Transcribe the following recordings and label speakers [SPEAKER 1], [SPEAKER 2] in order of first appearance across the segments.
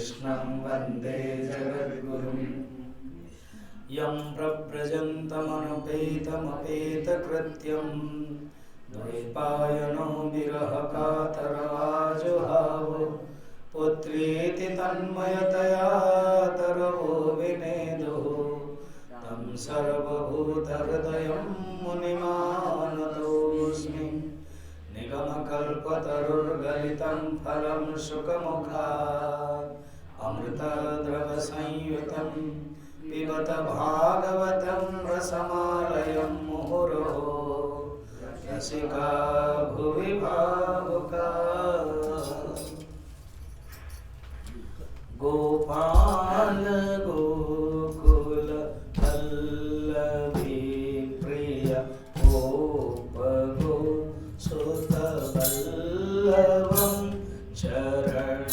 [SPEAKER 1] कृष्णं वन्दे जगद्गुरुं यं प्रव्रजन्तमनुपेतमपेतकृत्यं द्वैपायनो विरहकातरवाजुहाव पुत्रेति तन्मयतया तरवो विनेदुः तं सर्वभूतहृदयं मुनिमानतोऽस्मि निगमकल्पतरुर्गलितं फलं शुकमुखात् अमृतद्रवसंयुतं पिबत भागवतं रसमालयं मुहुरहो रसिका भुवि भावुका गोपाल गोकुल वल्लभी प्रिय गोप सुत वल्लभं चरणारविन्द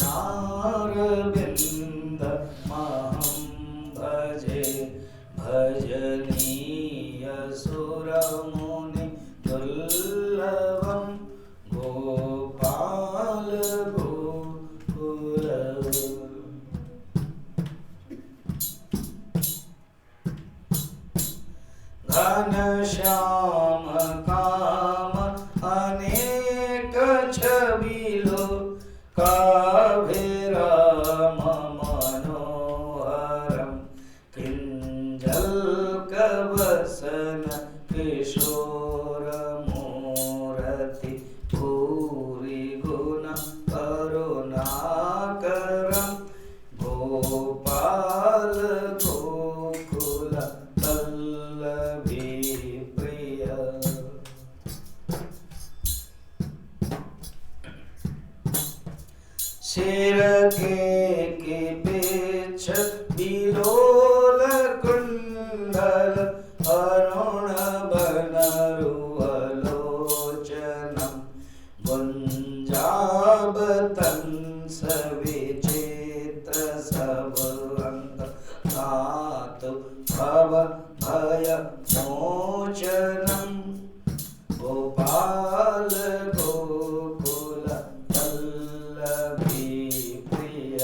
[SPEAKER 1] महं भजे भजनीय सुरमुनि दुर्लभं गोपाल गोकुल घनश्याम काम अनेक छबिलो काभिराम मनोहरम किंजल्कवसन किशोर मूर्ति भूरि गुण करुणाकरम गोपाल गोकुल वल्लभी प्रिय सिर के पेछ बिलोल कुंडल अरुण बनरुअलोचनम गुंजाबतंस विचित्र सबअंग धातु भव भय मोचनम गोपाल गोकुल वल्लभी प्रिय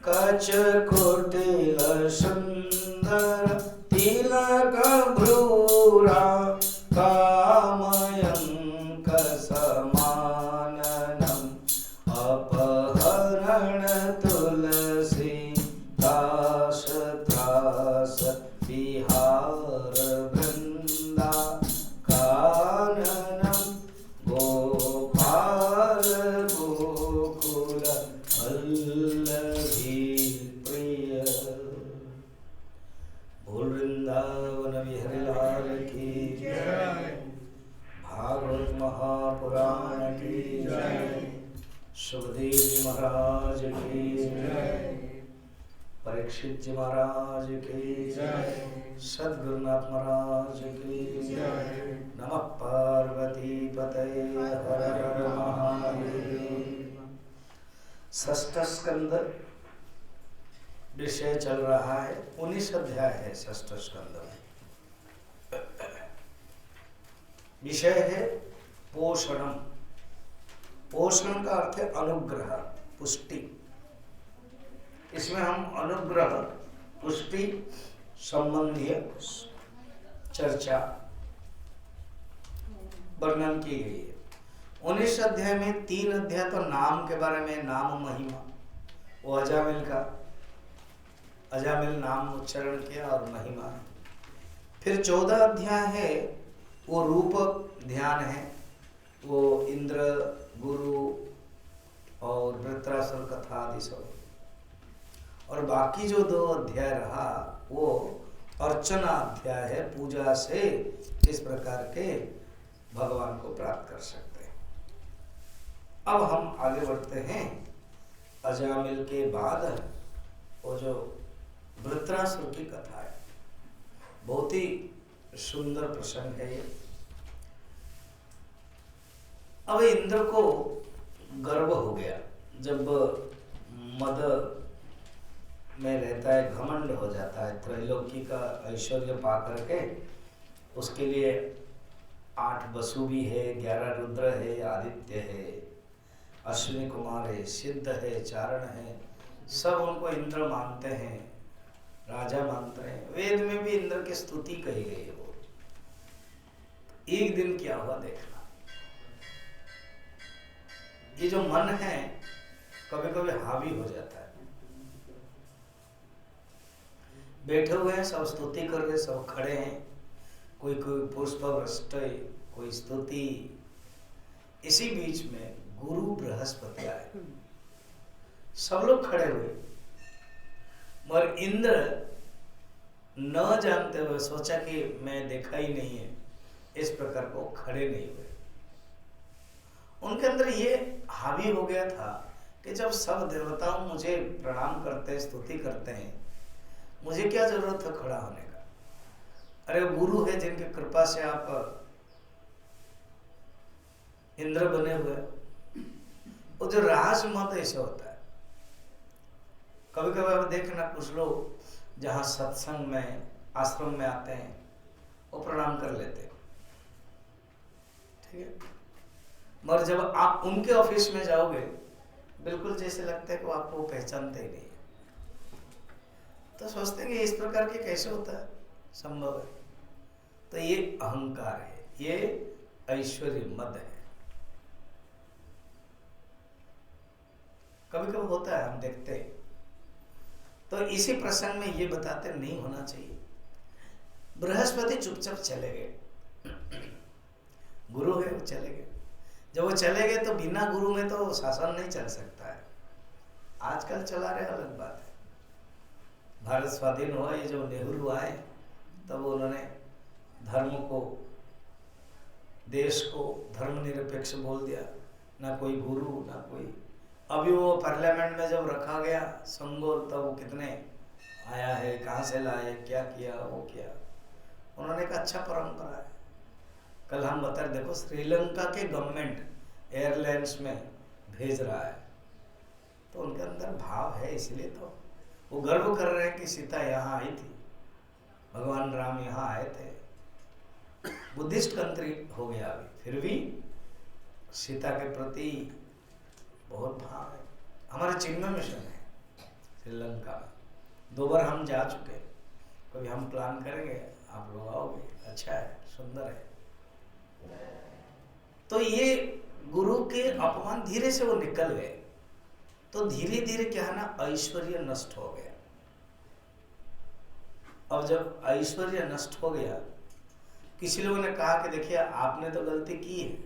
[SPEAKER 1] कच कुटिल सुंदर तिलक भ्रूरा कामयंक समाननम अपहरण तुलसी दास त्रास विहार वृंदा काननम गोपाल गोकुल वल्लभी प्रिय बोल वृंदावन बिहारी लाल की जय। भागवत महापुराण की जय। सुखदेव जी महाराज की जय। परीक्षित जी महाराज की जय। सद्गुरुनाथ महाराज की जय। नमः पार्वती पतये हर हर महादेव। षष्ठ स्कंद विषय चल रहा है, 19 अध्याय है षष्ठ स्कंद में। विषय है पोषणम। पोषण का अर्थ है अनुग्रह, पुष्टि। इसमें हम अनुग्रह पुष्टि संबंधी चर्चा वर्णन की गई है। 19 अध्याय में 3 अध्याय तो नाम के बारे में, नाम महिमा, वो अजामिल का, अजामिल नाम उच्चारण किया और महिमा। फिर 14 अध्याय है वो रूप ध्यान है, वो इंद्र गुरु और वृत्रासुर कथा आदि सब। और बाकी जो 2 अध्याय रहा वो अर्चना अध्याय है, पूजा से इस प्रकार के भगवान को प्राप्त कर सकते हैं। अब हम आगे बढ़ते हैं। अजामिल के बाद वो जो वृत्रासुर की कथा है, बहुत ही सुंदर प्रसंग है ये। अब इंद्र को गर्व हो गया, जब मद में रहता है, घमंड हो जाता है, त्रैलोकी का ऐश्वर्य पा करके उसके लिए 8 वसु भी है, 11 रुद्र है, आदित्य है, अश्विनी कुमार है, सिद्ध है, चारण है, सब उनको इंद्र मानते हैं, राजा मानते हैं। वेद में भी इंद्र की स्तुति कही गई है। वो एक दिन क्या हुआ देखना, ये जो मन है कभी कभी हावी हो जाता है। बैठे हुए हैं, सब स्तुति कर रहे, सब खड़े हैं, कोई कोई पुष्प वृष्टि, कोई स्तुति। इसी बीच में गुरु बृहस्पति आए, सब लोग खड़े हुए, मगर इंद्र न जानते हुए सोचा कि मैं देखा ही नहीं है, इस प्रकार को खड़े नहीं हुए। उनके अंदर ये हावी हो गया था कि जब सब देवताओं मुझे प्रणाम करते हैं, स्तुति करते हैं, मुझे क्या जरूरत है खड़ा होने का। अरे गुरु है जिनकी कृपा से आप इंद्र बने हुए। वो जो राज मत ऐसे होता है, कभी कभी आप देखना कुछ लोग जहाँ सत्संग में आश्रम में आते हैं वो प्रणाम कर लेते हैं, ठीक है, मगर जब आप उनके ऑफिस में जाओगे बिल्कुल जैसे लगता है कि आपको वो पहचानते ही नहीं, तो सोचते हैं कि इस प्रकार के कैसे होता है, संभव है। तो ये अहंकार है, ये ऐश्वर्य मद है। कभी कभी होता है, हम देखते हैं। तो इसी प्रसंग में ये बताते नहीं होना चाहिए। बृहस्पति चुपचाप चले गए, गुरु है वो चले गए। जब वो चले गए तो बिना गुरु में तो शासन नहीं चल सकता है। आजकल चला रहे अलग बात है। भारत स्वाधीन हुआ, ये जो नेहरू आए तब उन्होंने धर्म को, देश को धर्मनिरपेक्ष बोल दिया, ना कोई गुरु ना कोई। अभी वो पार्लियामेंट में जब रखा गया संगोल, तब वो कितने आया है, कहाँ से लाए, क्या किया, वो किया। उन्होंने कहा अच्छा परंपरा है। कल हम बता रहे, देखो श्रीलंका के गवर्नमेंट एयरलाइंस में भेज रहा है, तो उनके अंदर भाव है, इसलिए तो वो गर्व कर रहे हैं कि सीता यहाँ आई थी, भगवान राम यहाँ आए थे। बुद्धिस्ट कंट्री हो गया अभी, फिर भी सीता के प्रति बहुत भाव है। हमारे चिन्मय मिशन है श्रीलंका में, 2 बार हम जा चुके। कभी हम प्लान करेंगे, आप लोग आओगे, अच्छा है, सुंदर है। तो ये गुरु के अपमान, धीरे से वो निकल गए, तो धीरे धीरे क्या है ना, ऐश्वर्य नष्ट हो गया। अब जब ऐश्वर्य नष्ट हो गया, किसी लोगों ने कहा कि देखिए आपने तो गलती की है,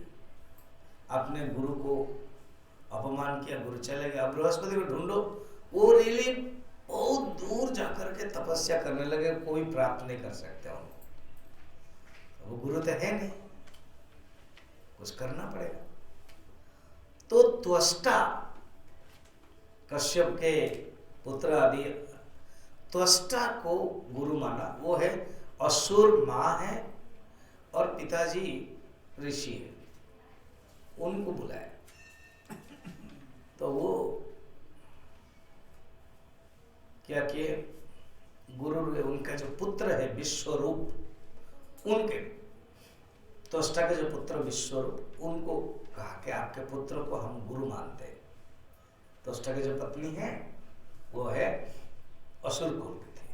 [SPEAKER 1] आपने गुरु को अपमान किया, गुरु चले गए, अब बृहस्पति को ढूंढो। वो रियली बहुत दूर जाकर के तपस्या करने लगे, कोई प्राप्त नहीं कर सकते उनको। वो गुरु तो है नहीं, कुछ करना पड़ेगा। तो त्वष्टा, कश्यप के पुत्र आदि त्वष्टा को गुरु माना। वो है असुर माँ है और पिताजी ऋषि है, उनको बुलाया। तो वो क्या किए, गुरु, उनका जो पुत्र है विश्वरूप, उनके त्वष्टा के जो पुत्र विश्वरूप, उनको कहा कि आपके पुत्र को हम गुरु मानते हैं। त्वष्टा की जो पत्नी है वो है असुर कुल की थी।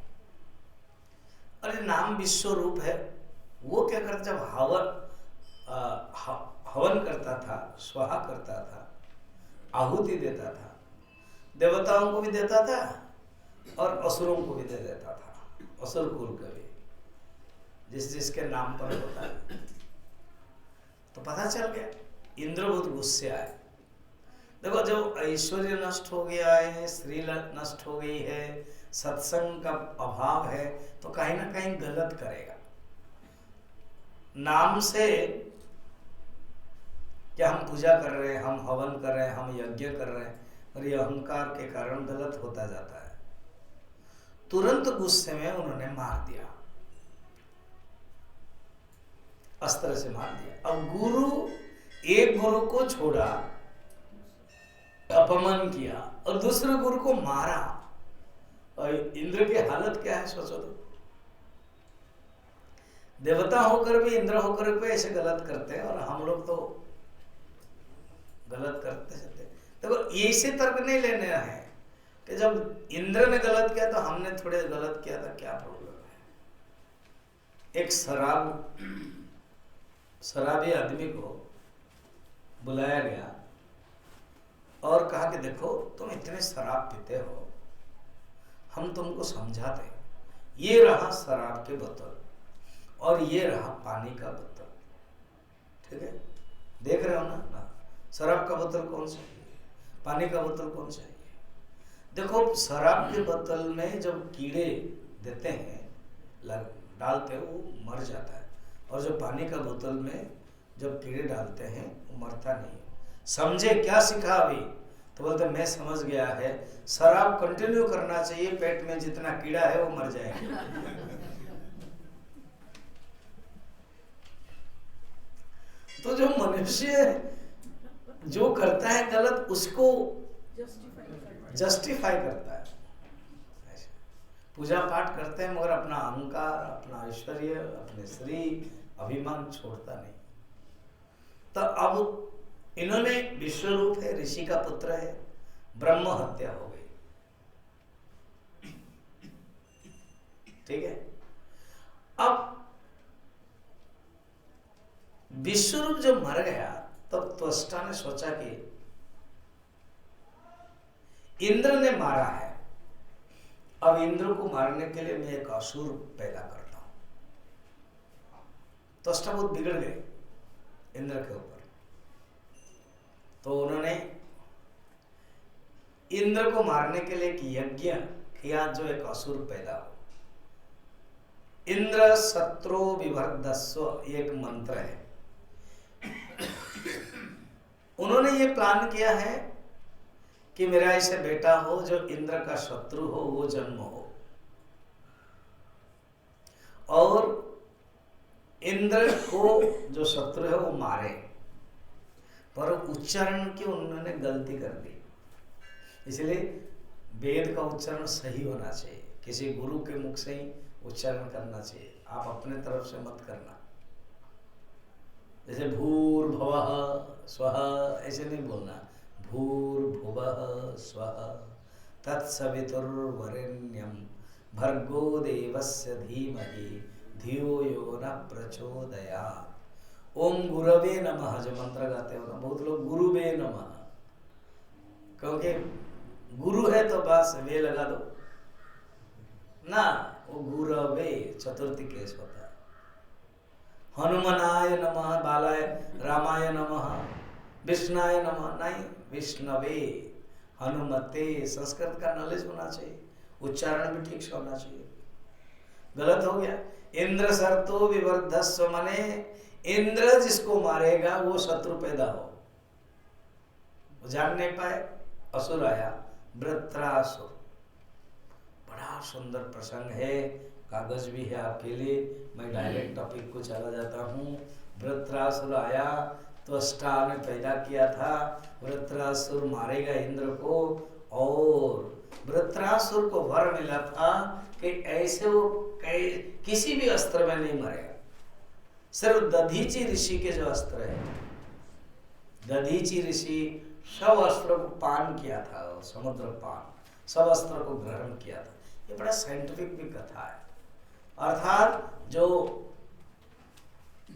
[SPEAKER 1] अरे नाम विश्वरूप है। वो क्या करता, जब हवन करता था, स्वाहा करता था, आहुति देता था, देवताओं को भी देता था और असुरों को भी दे देता था। असुर कुल का भी जिस जिसके नाम पर होता है। तो पता चल गया, इंद्र बहुत गुस्से आए। देखो जब ऐश्वर्य नष्ट हो गया है, स्त्री नष्ट हो गई है, सत्संग का अभाव है, तो कहीं ना कहीं गलत करेगा। नाम से क्या हम पूजा कर रहे हैं, हम हवन कर रहे हैं, हम यज्ञ कर रहे हैं, और ये अहंकार के कारण गलत होता जाता है। तुरंत गुस्से में उन्होंने मार दिया, अस्त्र से मार दिया। अब गुरु, एक गुरु को छोड़ा, अपमान किया, और दूसरे गुरु को मारा। और इंद्र की हालत क्या है सोचो तो। देवता होकर भी, इंद्र होकर भी ऐसे गलत करते हैं, और हम लोग तो गलत करते रहते। देखो ऐसे तर्क नहीं लेने हैं कि जब इंद्र ने गलत किया तो हमने थोड़े गलत किया था, क्या प्रॉब्लम है। एक शराबी आदमी को बुलाया गया और कहा कि देखो तुम इतने शराब पीते हो, हम तुमको समझाते हैं, ये रहा शराब के बोतल और ये रहा पानी का बोतल, ठीक है, देख रहे हो ना, शराब का बोतल कौन सा है, पानी का बोतल कौन सा है। देखो शराब के बोतल में जब कीड़े देते हैं, डालते हैं, वो मर जाता है, और जो पानी का बोतल में जब कीड़े डालते हैं वो मरता नहीं। समझे क्या सीखा अभी? तो बोलते मैं समझ गया है, शराब कंटिन्यू करना चाहिए, पेट में जितना कीड़ा है वो मर जाएगा। तो जो मनुष्य जो करता है गलत उसको जस्टिफाई करता है। पूजा पाठ करते हैं मगर अपना अहंकार, अपना ऐश्वर्य, अपने शरीर, अभिमान छोड़ता नहीं। तो अब इन्होंने विश्वरूप है, ऋषि का पुत्र है, ब्रह्म हत्या हो गई, ठीक है। अब विश्वरूप जब मर गया तब त्वष्टा ने सोचा कि इंद्र ने मारा है, अब इंद्र को मारने के लिए मैं एक असुर पैदा करता हूं। त्वष्टा बहुत बिगड़ गए इंद्र के ऊपर, तो उन्होंने इंद्र को मारने के लिए एक यज्ञ किया जो एक असुर पैदा हो। इंद्र शत्रु विवर्धस्व एक मंत्र है, उन्होंने ये प्लान किया है कि मेरा ऐसे बेटा हो जो इंद्र का शत्रु हो, वो जन्म हो, और इंद्र को जो शत्रु है वो मारे। पर उच्चारण की उन्होंने गलती कर दी, इसलिए वेद का उच्चारण सही होना चाहिए, किसी गुरु के मुख से ही उच्चारण करना चाहिए, आप अपने तरफ से मत करना। जैसे भूर्भुवः स्वः ऐसे नहीं बोलना, भूर्भुवः स्वः तत्सवितुर्वरेण्यं भर्गो देवस्य धीमहि धियो यो न प्रचोदयात्। ओम गुरवे नमः जो मंत्र गाते हो ना, बहुत लोग गुरुवे नमः, क्योंकि गुरु है तो बस वे लगा दो ना, वो गुरवे चतुर्थी केस होता है। हनुमनाय नमः, बालाय रामाय नमः, विष्णाय नमः नहीं, विष्णवे हनुमते। संस्कृत का नॉलेज होना चाहिए, उच्चारण भी ठीक से होना चाहिए। गलत हो गया। इंद्र सर्तो विवर्धस्व मने इंद्र जिसको मारेगा वो शत्रु पैदा हो, वो जान नहीं पाए, असुर आया, वृत्रासुर। बड़ा सुंदर प्रसंग है, कागज भी है आपके लिए, मैं डायरेक्ट टॉपिक को चला जाता हूँ। वृत्रासुर आया, त्वष्टा ने पैदा किया था, वृत्रासुर मारेगा इंद्र को, और वृत्रासुर को वर मिला था कि ऐसे वो किसी भी अस्त्र में नहीं मरेगा, सिर्फ दधीची ऋषि के जो अस्त्र है, दधीची ऋषि सब अस्त्रों को पान किया था, समुद्र पान, सब अस्त्रों को ग्रहण किया था। ये बड़ा साइंटिफिक भी कथा है। अर्थात जो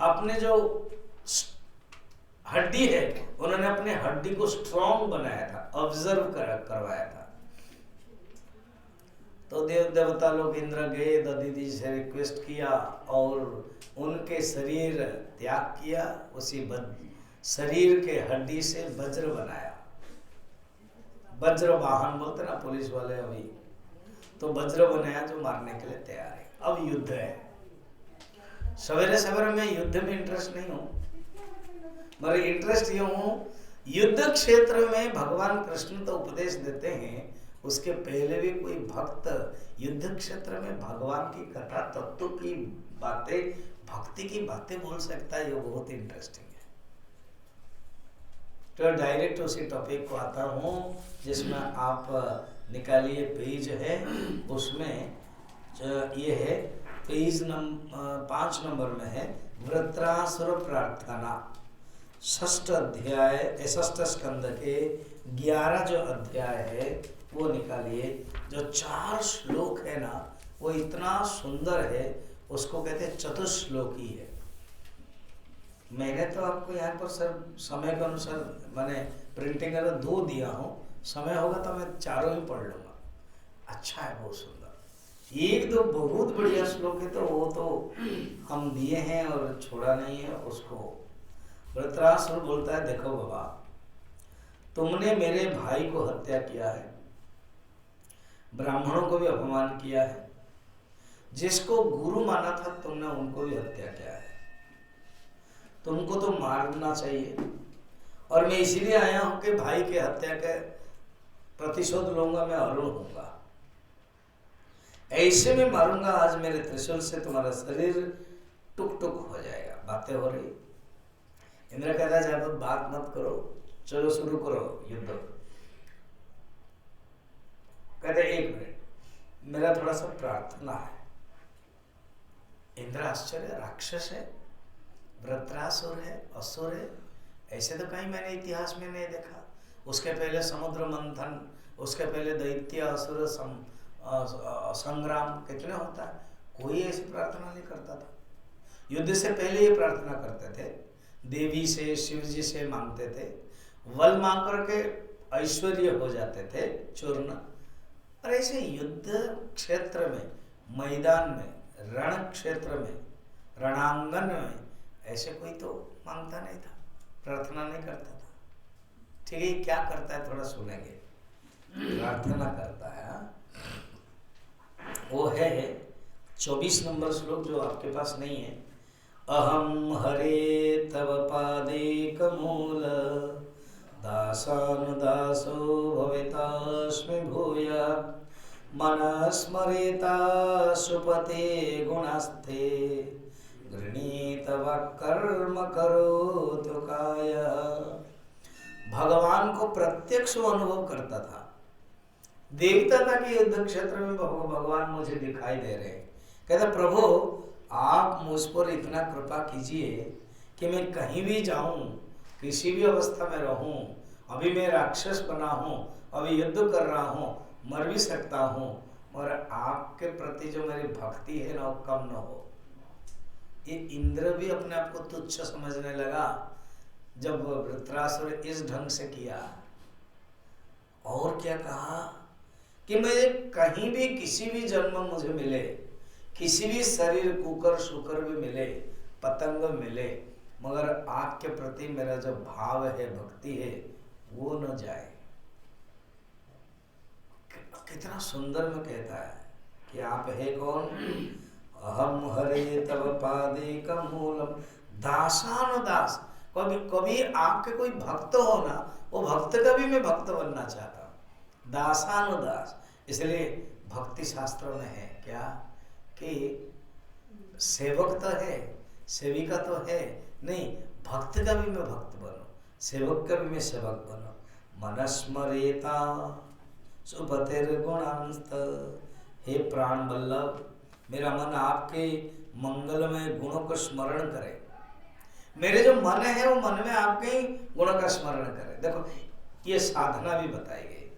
[SPEAKER 1] अपने जो हड्डी है, उन्होंने अपने हड्डी को स्ट्रॉन्ग बनाया था, ऑब्जर्व करवाया था। तो देव देवता लोग इंद्र गए, दधीची से रिक्वेस्ट किया और उनके शरीर त्याग किया, उसी शरीर के हड्डी से वज्र बनाया। वज्र वाहन बोलते ना पुलिस वाले अभी, तो वज्र बनाया जो मारने के लिए तैयार है। अब युद्ध है। सवेरे सवेरे में युद्ध में इंटरेस्ट नहीं हूँ, मगर इंटरेस्ट ये हूँ, युद्ध क्षेत्र में भगवान कृष्ण तो उपदेश देते हैं, उसके पहले भी कोई भक्त युद्ध क्षेत्र में भगवान की कथा, तत्व की बातें, भक्ति की बातें बोल सकता है, ये बहुत इंटरेस्टिंग है। तो डायरेक्ट उसी टॉपिक को आता हूँ, जिसमें आप निकालिए पेज है, उसमें ये है पेज 5 नंबर में है वृत्रासुर प्रार्थना। षष्ठ अध्याय, षष्ठ स्कंद के 11 जो अध्याय है वो निकालिए। जो 4 श्लोक है ना वो इतना सुंदर है, उसको कहते हैं चतुश्लोकी है। मैंने तो आपको यहाँ पर सर समय के अनुसार मैंने प्रिंटिंग कर 2 दिया हूँ, समय होगा तो मैं चारों ही पढ़ लूँगा। अच्छा है, बहुत सुंदर। एक दो बहुत बढ़िया श्लोक है तो वो तो हम दिए हैं और छोड़ा नहीं है उसको। वृत्रासुर बोलता है, देखो बाबा, तुमने मेरे भाई को हत्या किया है, ब्राह्मणों को भी अपमान किया है, जिसको गुरु माना था तुमने उनको भी हत्या किया है। तुमको तो मारना चाहिए और मैं इसीलिए आया हूं कि भाई के हत्या के प्रतिशोध लूंगा, मैं अरुण होऊंगा। ऐसे में मारूंगा आज, मेरे त्रिशूल से तुम्हारा शरीर टुक टुक हो जाएगा। बातें हो रही। इंद्र कहता है ज्यादा बात मत करो, चलो शुरू करो युद्ध। कहते 1 मिनट, मेरा थोड़ा सा प्रार्थना है। इंद्र आश्चर्य, राक्षस है, वृत्रासुर है, असुर है, ऐसे तो कहीं मैंने इतिहास में नहीं देखा। उसके पहले समुद्र मंथन, उसके पहले दैत्य असुर संग्राम कितने होता है, कोई ऐसी प्रार्थना नहीं करता था। युद्ध से पहले ये प्रार्थना करते थे, देवी से शिव जी से मांगते थे, वल मांग करके ऐश्वर्य हो जाते थे चूर्ण। और ऐसे युद्ध क्षेत्र में, मैदान में, रण क्षेत्र में, रणांगन में ऐसे कोई तो मांगता नहीं था, प्रार्थना नहीं करता था। ठीक है, क्या करता है थोड़ा सुनेंगे। प्रार्थना करता है, वो है 24 नंबर श्लोक जो आपके पास नहीं है। अहम हरे तव पादेक मूल दासानुदासो भवितास्मि भूया मन स्मरेता सुपते गुणास्ते गृणीत कर्म करोतु काय। भगवान को प्रत्यक्ष अनुभव करता था, देखता था कि युद्ध क्षेत्र में भगवान मुझे दिखाई दे रहे हैं। कहता प्रभु आप मुझ पर इतना कृपा कीजिए कि मैं कहीं भी जाऊं, किसी भी अवस्था में रहूं, अभी मैं राक्षस बना हूं, अभी युद्ध कर रहा हूं, मर भी सकता हूं, मगर आपके प्रति जो मेरी भक्ति है ना वो कम न हो। ये इंद्र भी अपने आप को तुच्छ समझने लगा जब वृत्रासुर इस ढंग से किया। और क्या कहा कि मैं कहीं भी किसी भी जन्म मुझे मिले, किसी भी शरीर कुकर शुकर भी मिले, पतंग मिले, मगर आपके प्रति मेरा जो भाव है, भक्ति है, वो न जाए। कितना सुंदर में कहता है कि आप है कौन। अहम हरे तव पादेकम मूलम दासानुदास। कभी कभी आपके कोई भक्त हो ना, वो भक्त का भी मैं भक्त बनना चाहता हूँ। दासानुदास, इसलिए भक्ति शास्त्रों में है क्या कि सेवक तो है, सेविका तो है नहीं, भक्त का भी मैं भक्त बनूं, सेवक का भी मैं सेवक बनूं। मनस्मरेता सुपतिर्गुणांस्त। हे प्राण वल्लभ, मेरा मन आपके मंगलमय गुणों को स्मरण करे। मेरे जो मन है वो मन में आपके गुणों का स्मरण करे। देखो ये साधना भी बताई गई।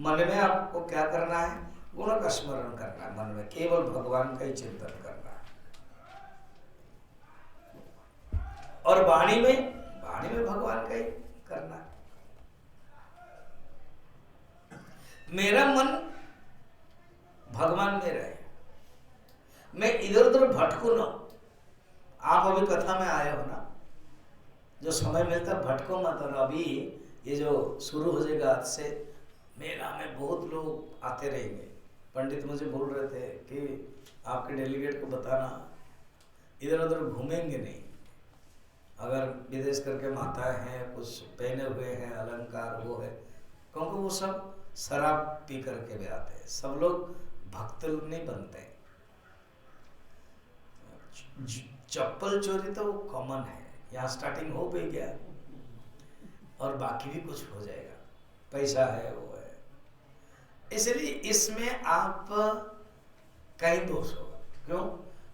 [SPEAKER 1] मन में आपको क्या करना है, गुणों का स्मरण करना है, मन में केवल भगवान का ही चिंतन करना है। और वाणी में भगवान का ही करना है। मेरा मन भगवान में रहे, मैं इधर उधर भटकू ना। आप अभी कथा में आए हो ना, जो समय मिलता भटको मत। और अभी ये जो शुरू हो जाएगा आज से, मेला में बहुत लोग आते रहेंगे। पंडित मुझे बोल रहे थे कि आपके डेलीगेट को बताना इधर उधर घूमेंगे नहीं। अगर विदेश करके माता हैं, कुछ पहने हुए हैं अलंकार, वो है, क्योंकि वो सब शराब पी करके भी आते हैं। सब लोग भक्त लोग नहीं बनते। चप्पल चोरी तो कॉमन है, यहाँ स्टार्टिंग हो भी गया और बाकी भी कुछ हो जाएगा। पैसा है, वो है, इसलिए इसमें आप कहीं दोष होगा। क्यों?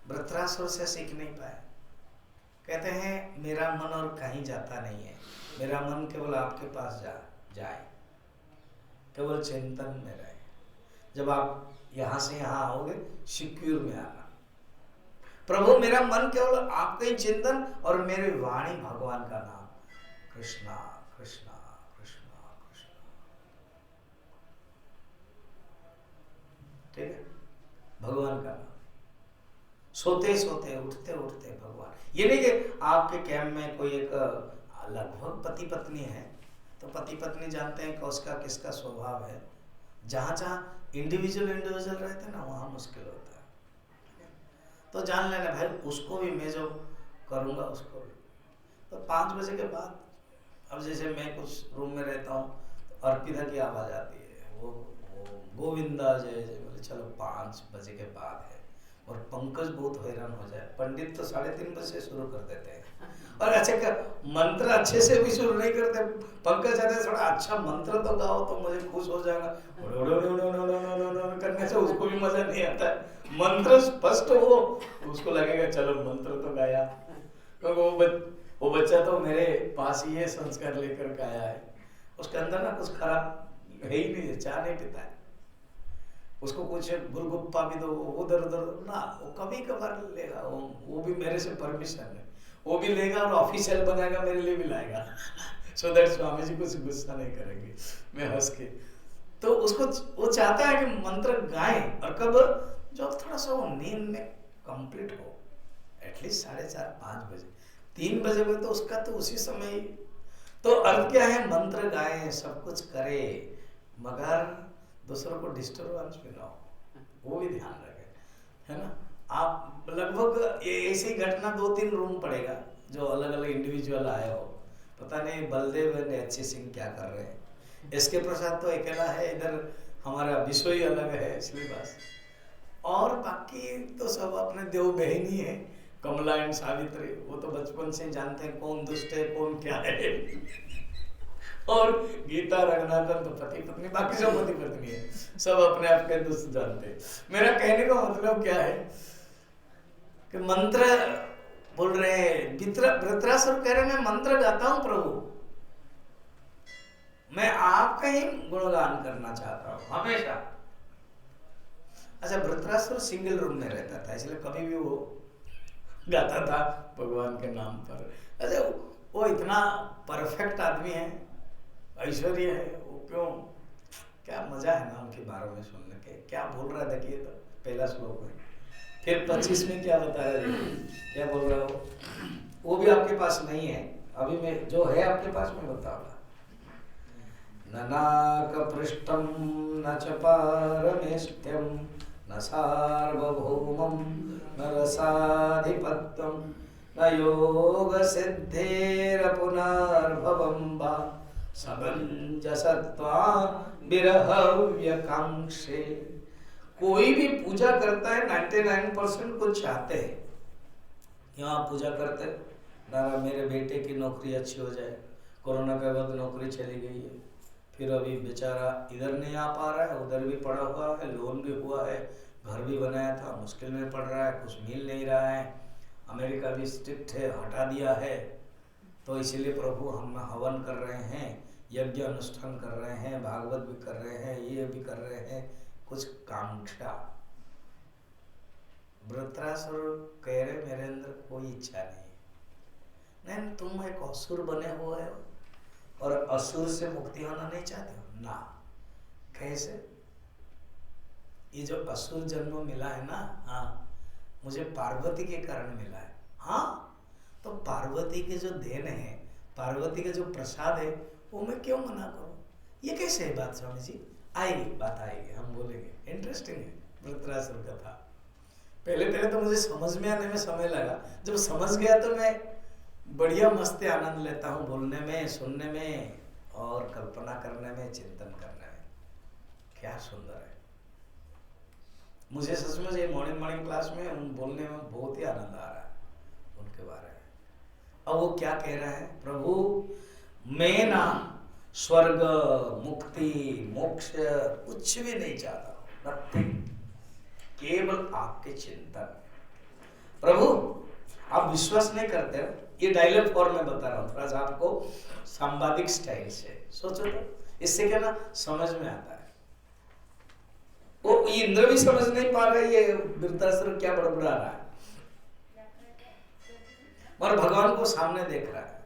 [SPEAKER 1] वृत्रासुर से सीख नहीं पाए। कहते हैं मेरा मन और कहीं जाता नहीं है, मेरा मन केवल आपके पास जाए, केवल चिंतन में रहे। जब आप यहाँ से यहाँ आओगे सिक्योर में आना। प्रभु मेरा मन केवल आपका ही चिंतन और मेरी वाणी भगवान का नाम, कृष्णा कृष्णा कृष्णा कृष्णा। ठीक है, भगवान का नाम। सोते सोते उठते उठते भगवान। ये नहीं कि आपके कैंप में कोई एक लगभग पति पत्नी है तो पति पत्नी जानते हैं कि उसका किसका स्वभाव है। जहाँ जहाँ इंडिविजुअल रहते ना वहाँ मुश्किल होता है। तो जान लेना भाई उसको भी मैं जो करूँगा उसको भी। तो 5 बजे के बाद, अब जैसे मैं कुछ रूम में रहता हूँ तो अर्पिता की आवाज़ आती है, वो गोविंदा जय जय, बोले चलो 5 बजे के बाद है। और पंकज बहुत हैरान हो जाए, पंडित तो 3:30 बजे शुरू कर देते हैं और अच्छा मंत्र अच्छे से भी शुरू नहीं करते। पंकज कहते थोड़ा अच्छा मंत्र तो गाओ तो मुझे खुश हो जाएगा, करने से उसको भी मजा नहीं आता है। मंत्र स्पष्ट हो उसको लगेगा चलो मंत्र तो गाया, क्योंकि वो बच्चा तो मेरे पास ही ये संस्कार लेकर के आया है। उसके अंदर ना कुछ खराब है ही नहीं है, चाय नहीं पीता है। उसको कुछ गुलगुप्पा भी दो, उधर उधर ना, वो कभी कभार लेगा, वो भी मेरे से परमिशन है, वो भी लेगा और ऑफिशियल बनाएगा, मेरे लिए भी लाएगा सो दैट स्वामी जी कुछ गुस्सा नहीं करेंगे, मैं हंस के। तो उसको वो चाहता है कि मंत्र गाएं, और कब जब थोड़ा सा वो नींद में कंप्लीट हो, एटलीस्ट 4:30-5 बजे। 3 बजे में तो उसका तो उसी समय ही तो अर्थ क्या है, मंत्र गाएं, सब कुछ करे, मगर दूसरों को डिस्टर्बेंस भी ना हो, वो भी ध्यान रखें, है ना। आप लगभग ये ऐसी घटना 2-3 रूम पड़ेगा जो अलग अलग इंडिविजुअल आए हो, पता नहीं बलदेव ने अच्छे सिंह क्या कर रहे हैं, इसके प्रसाद तो अकेला है, इधर हमारा विषय ही अलग है श्रीवास, और बाकी तो सब अपने देव बहनी है, कमला एंड सावित्री। वो तो बचपन से जानते हैं कौन दुष्ट है कौन क्या है और गीता रंगनाथन तो पति पत्नी, बाकी सब पति पत्नी है, सब अपने आप के दुष्ट जानते हैं। मेरा कहने का मतलब क्या है कि मंत्र बोल रहे हैं, वृत्रासुर कह रहे मैं मंत्र गाता हूं प्रभु, मैं आपका ही गुणगान करना चाहता हूं हमेशा। अच्छा, वृत्रासुर सिंगल रूम में रहता था, इसलिए कभी भी वो गाता था भगवान के नाम पर। अच्छा, वो इतना परफेक्ट आदमी है, ऐश्वर्य है, वो क्यों, क्या मजा है नाम के बारे में सुनने के। क्या बोल रहा है देखिए, तो पहला श्लोक में, फिर 25 में क्या बता रहे हैं, क्या बोल रहा हो, वो भी आपके पास नहीं है, अभी मैं जो है आपके पास में बताऊंगा। न नाकपृष्ठं न च पारमेष्ठ्यं न सार्वभौमं न रसाधिपत्यं न योग सिद्धेर पुनर्भवं वा समंजसत्वा विरहव्यकांक्षे। कोई भी पूजा करता है 99% कुछ चाहते हैं। यहाँ पूजा करते ना मेरे बेटे की नौकरी अच्छी हो जाए, कोरोना के बाद नौकरी चली गई है, फिर अभी बेचारा इधर नहीं आ पा रहा है, उधर भी पड़ा हुआ है, लोन भी हुआ है, घर भी बनाया था, मुश्किल में पड़ रहा है, कुछ मिल नहीं रहा है, अमेरिका भी स्ट्रिक्ट है, हटा दिया है, तो इसीलिए प्रभु हम हवन कर रहे हैं, यज्ञ अनुष्ठान कर रहे हैं, भागवत भी कर रहे हैं, ये भी कर रहे हैं, कुछ कांक्षा। वृत्रासुर कह रहे मेरे अंदर कोई इच्छा नहीं, तुम एक असुर बने हुए हो और असुर से मुक्ति होना नहीं चाहते हो ना। कैसे? ये जो असुर जन्म मिला है ना, हाँ, मुझे पार्वती के कारण मिला है। हाँ, तो पार्वती के जो देन है, पार्वती का जो प्रसाद है, वो मैं क्यों मना करूं? ये कैसे है बात स्वामी जी? आएगी, बात आएगी, हम बोलेंगे, इंटरेस्टिंग है वृत्रासुर कथा। पहले तो मुझे समझ में आने में समय लगा, जब समझ गया तो मैं बढ़िया मस्त आनंद लेता हूँ बोलने में, सुनने में और कल्पना करने में, चिंतन करने में। क्या सुंदर है। मुझे सचमुच ये मॉर्निंग क्लास में उन बोलने में बहुत ही आनंद आ रहा है उनके बारे में। अब वो क्या कह रहे हैं, प्रभु मैं ना स्वर्ग, मुक्ति, मोक्ष कुछ भी नहीं चाहता हूँ, नथिंग, केवल आपके चिंतन। प्रभु आप विश्वास नहीं करते, ये डायलॉग फॉर्म में बता रहा हूँ, थोड़ा सा आपको सांबादिक स्टाइल से सोचो तो, इससे क्या ना समझ में आता है। वो ये इंद्र भी समझ नहीं पा रहा है ये वृत्रासुर क्या बड़बड़ा रहा है, और भगवान को सामने देख रहा है।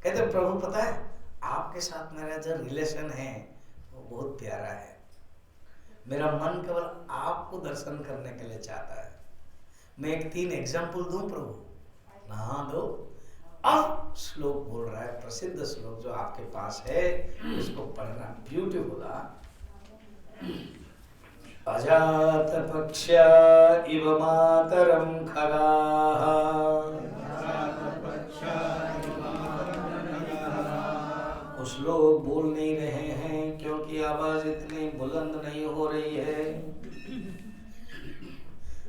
[SPEAKER 1] कहते प्रभु पता है आपके साथ मेरा जो रिलेशन है वो बहुत प्यारा है, मेरा मन केवल आपको दर्शन करने के लिए चाहता है। मैं एक 3 एग्जाम्पल दूं प्रभु, नहा दो। अब श्लोक बोल रहा है, प्रसिद्ध श्लोक जो आपके पास है उसको पढ़ना, ब्यूटीफुल। अजात पक्ष्या इव मातरम खगाः, कुछ लोग बोल नहीं रहे हैं क्योंकि आवाज इतनी बुलंद नहीं हो रही है।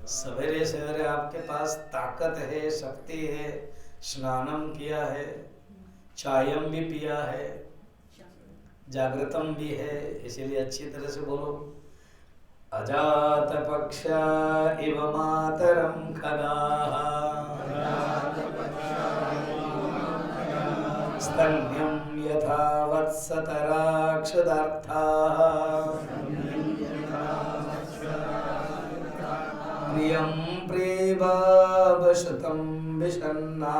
[SPEAKER 1] सवेरे सवेरे आपके पास ताकत है, शक्ति है, स्नानम किया है, चायम भी पिया है, जागृतम भी है, इसीलिए अच्छी तरह से बोलो। अजात पक्षा इव मातरम खगाः, स्तन्यं यथा वत्सतराक्षदार्थाः, प्रियं प्रेमावशतं विषन्ना,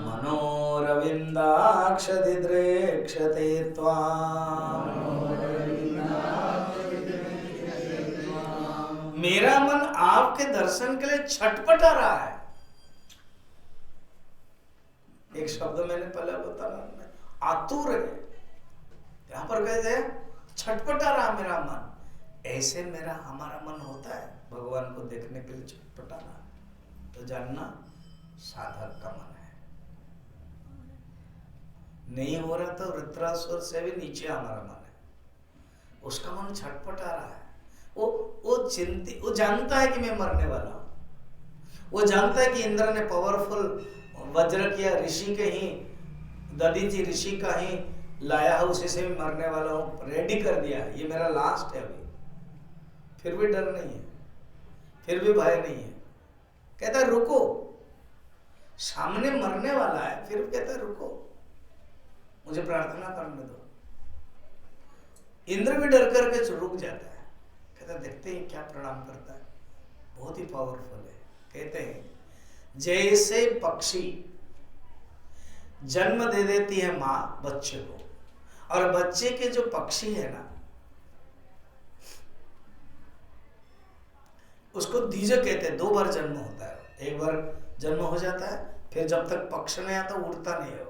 [SPEAKER 1] मनोरविन्दाक्षदिद्रेक्षते त्वाम्। मेरा मन आपके दर्शन के लिए छटपटा रहा है। एक शब्द मैंने पहले बताया, आतुर है, यहां पर कहते हैं छटपटा रहा मेरा मन। ऐसे मेरा हमारा मन होता है भगवान को देखने के लिए छटपटाना, तो जानना साधक का मन है। नहीं हो रहा तो वृत्रासुर से भी नीचे हमारा मन है, उसका मन छटपटा रहा है। वो जानता है कि मैं मरने वाला हूं, वो जानता है कि इंद्र ने पावरफुल वज्र किया, ऋषि के ही दधीचि ऋषि का ही लाया है, उसी से भी मरने वाला हूं, रेडी कर दिया, ये मेरा लास्ट है अभी। फिर भी डर नहीं है, फिर भी भय नहीं है। कहता है रुको, सामने मरने वाला है, फिर भी कहता है रुको, मुझे प्रार्थना करने दो। इंद्र भी डर करके रुक जाता है, कहता है देखते हैं क्या प्रणाम करता है, बहुत ही पावरफुल है। कहते हैं जैसे पक्षी जन्म दे देती है मां बच्चे को, और बच्चे के जो पक्षी है ना उसको द्विज कहते हैं। 2 बार जन्म होता है, एक बार जन्म हो जाता है, फिर जब तक पक्ष नहीं आता उड़ता नहीं है।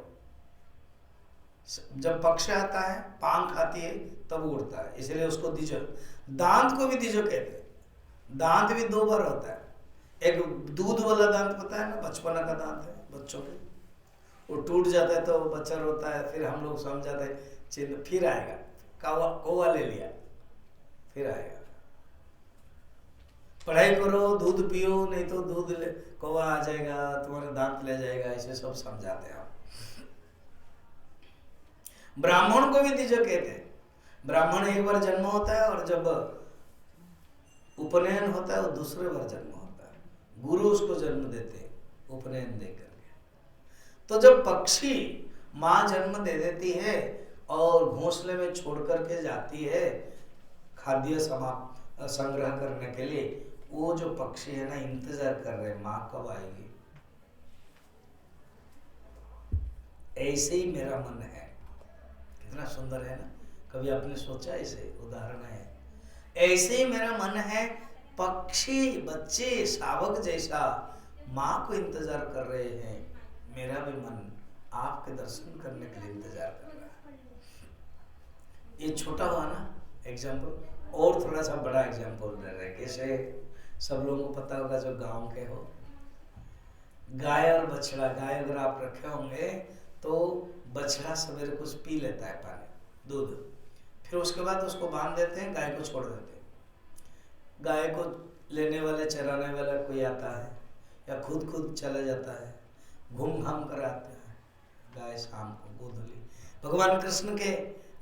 [SPEAKER 1] जब पक्ष आता है, पांख आती है, तब उड़ता है, इसलिए उसको द्विज। दांत को भी द्विज कहते हैं। दांत भी 2 बार होता है, एक दूध वाला दांत पता है ना, बचपना का दांत है बच्चों के, वो टूट जाता है तो बच्चा रोता है, फिर हम लोग समझ जाते हैं चिन्ह, फिर आएगा, कौवा ले लिया, फिर आएगा। पढ़ाई करो, दूध पियो, नहीं तो दूध ले कौवा आ जाएगा, तुम्हारे दांत ले जाएगा, ऐसे सब समझाते हैं हम। ब्राह्मण को भी द्विज कहते हैं। ब्राह्मण एक बार जन्म होता है, और जब उपनयन होता है वो दूसरे बार जन्म होता है, गुरु उसको जन्म देते हैं उपनयन देकर के। तो जब पक्षी माँ जन्म दे देती है और घोंसले में छोड़ करके जाती है खाद्य संग्रह करने के लिए, वो जो पक्षी है ना इंतजार कर रहे हैं माँ कब आएगी। ऐसे ही मेरा मन है, कितना सुंदर है ना। कभी आपने सोचा ऐसे उदाहरण है, ऐसे ही मेरा मन है, पक्षी बच्चे शावक जैसा माँ को इंतजार कर रहे हैं, मेरा भी मन आपके दर्शन करने के लिए इंतजार कर रहा है। ये छोटा हुआ ना एग्जाम्पल, और थोड़ा सा बड़ा एग्जाम्पल दे रहे हैं। कैसे सब लोगों को पता होगा जो गांव के हो, गाय और बछड़ा, गाय अगर आप रखे होंगे तो बछड़ा सवेरे कुछ पी लेता है पानी, दूध, फिर उसके बाद उसको बांध देते हैं, गाय को छोड़ देते हैं। गाय को लेने वाले, चराने वाला कोई आता है या खुद चला जाता है, घूम घाम कर आते हैं। गाय शाम को गोधूली, भगवान कृष्ण के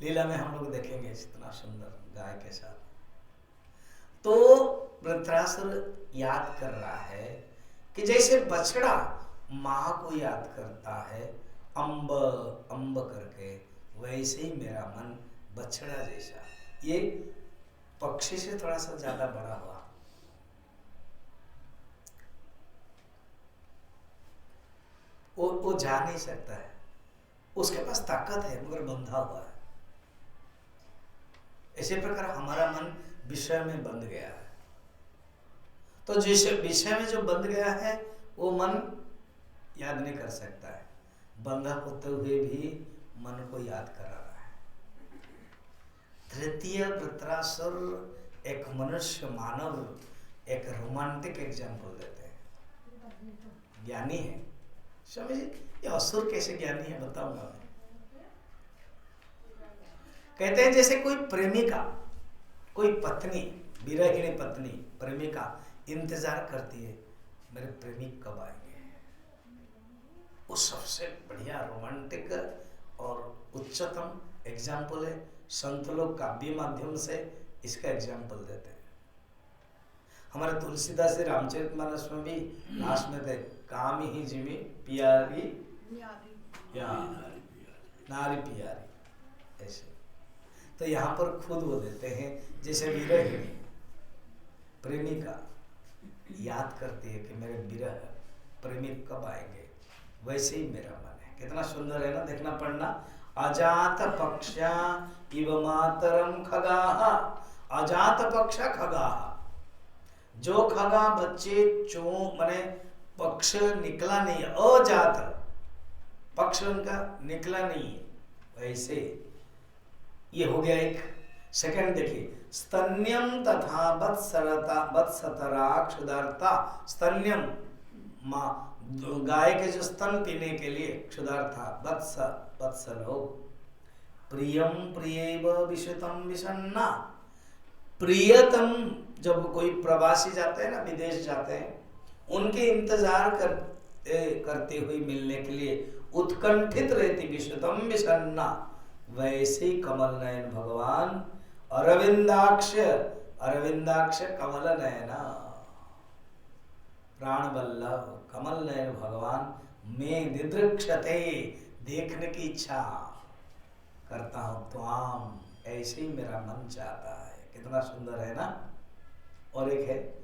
[SPEAKER 1] लीला में हम लोग देखेंगे इतना सुंदर गाय के साथ तो वृत्रासुर याद कर रहा है कि जैसे बछड़ा माँ को याद करता है अम्ब अम्ब करके, वैसे ही मेरा मन बछड़ा जैसा, ये पक्षी से थोड़ा सा ज्यादा बड़ा हुआ। वो जा नहीं सकता है, उसके पास ताकत है मगर बंधा हुआ है। इसी प्रकार हमारा मन विषय में बंध गया है। तो जिस विषय में जो बंध गया है वो मन याद नहीं कर सकता है, बंधा होते हुए भी मन को याद कर रहा है। तृतीय वृत्रासुर एक मनुष्य मानव, एक रोमांटिक एग्जाम्पल देते हैं। ज्ञानी है, समझिए ये असुर कैसे ज्ञानी है बताऊंगा मैं। कहते हैं जैसे कोई प्रेमिका, कोई पत्नी, विरहिणी पत्नी, प्रेमिका इंतजार करती है मेरे प्रेमी कब आएंगे। वो सबसे बढ़िया रोमांटिक और उच्चतम एग्जाम्पल है। संत लोग काव्य माध्यम से इसका एग्जाम्पल देते हैं। हमारे तुलसीदास जी रामचरितमानस में भी लास्ट में थे, काम ही जिमी प्यारी नारी प्यारी, ऐसे। तो यहाँ पर खुद वो देते हैं जैसे विरहिणी प्रेमिका याद करती है कि मेरे विरह प्रेमी कब आएंगे, वैसे ही मेरा मन है। कितना सुंदर है ना, देखना पढ़ना। अजात पक्षा इव मातरम खगाः, अजात पक्षा खगाः, जो खगा बच्चे चो माने पक्ष निकला नहीं है, अजात पक्ष उनका निकला नहीं है, वैसे ये हो गया एक। सेकंड देखिए, स्तन्यम तथा वत्सरता वत्सतरा क्षुधार्ता, स्तन्यम माँ गाय के जो स्तन पीने के लिए क्षुधार्था, वत्स वत्सलो, प्रियम प्रियैव विशुतम विषन्ना, प्रियतम जब कोई प्रवासी जाते हैं ना, विदेश जाते हैं, उनके इंतजार करते हुए मिलने के लिए उत्कंठित रहती विशुतम विषन्ना, वैसे ही कमल नयन भगवान अरविंदाक्ष, अरविंदाक्ष कमल नयना, प्राण वल्लभ कमल नयन भगवान में दिदृक्षते, देखने की इच्छा करता हूं त्वाम, ऐसे ही मेरा मन चाहता है। कितना सुंदर है ना। और एक है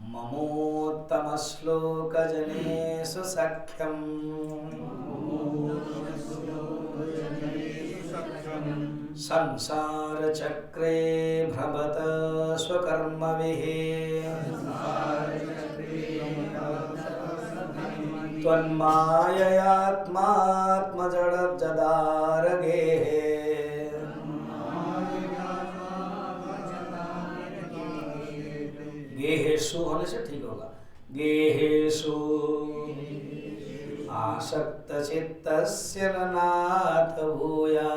[SPEAKER 1] ममोत्तम श्लोक जनेषु सख्यम, संसार चक्रे भ्रमत स्वकर्मभिः, त्वन्माययात्मात्मजडजदारगेः, गेहेषु होने से ठीक होगा, गेहेषु आसक्त चित्तस्य नाथ भूया,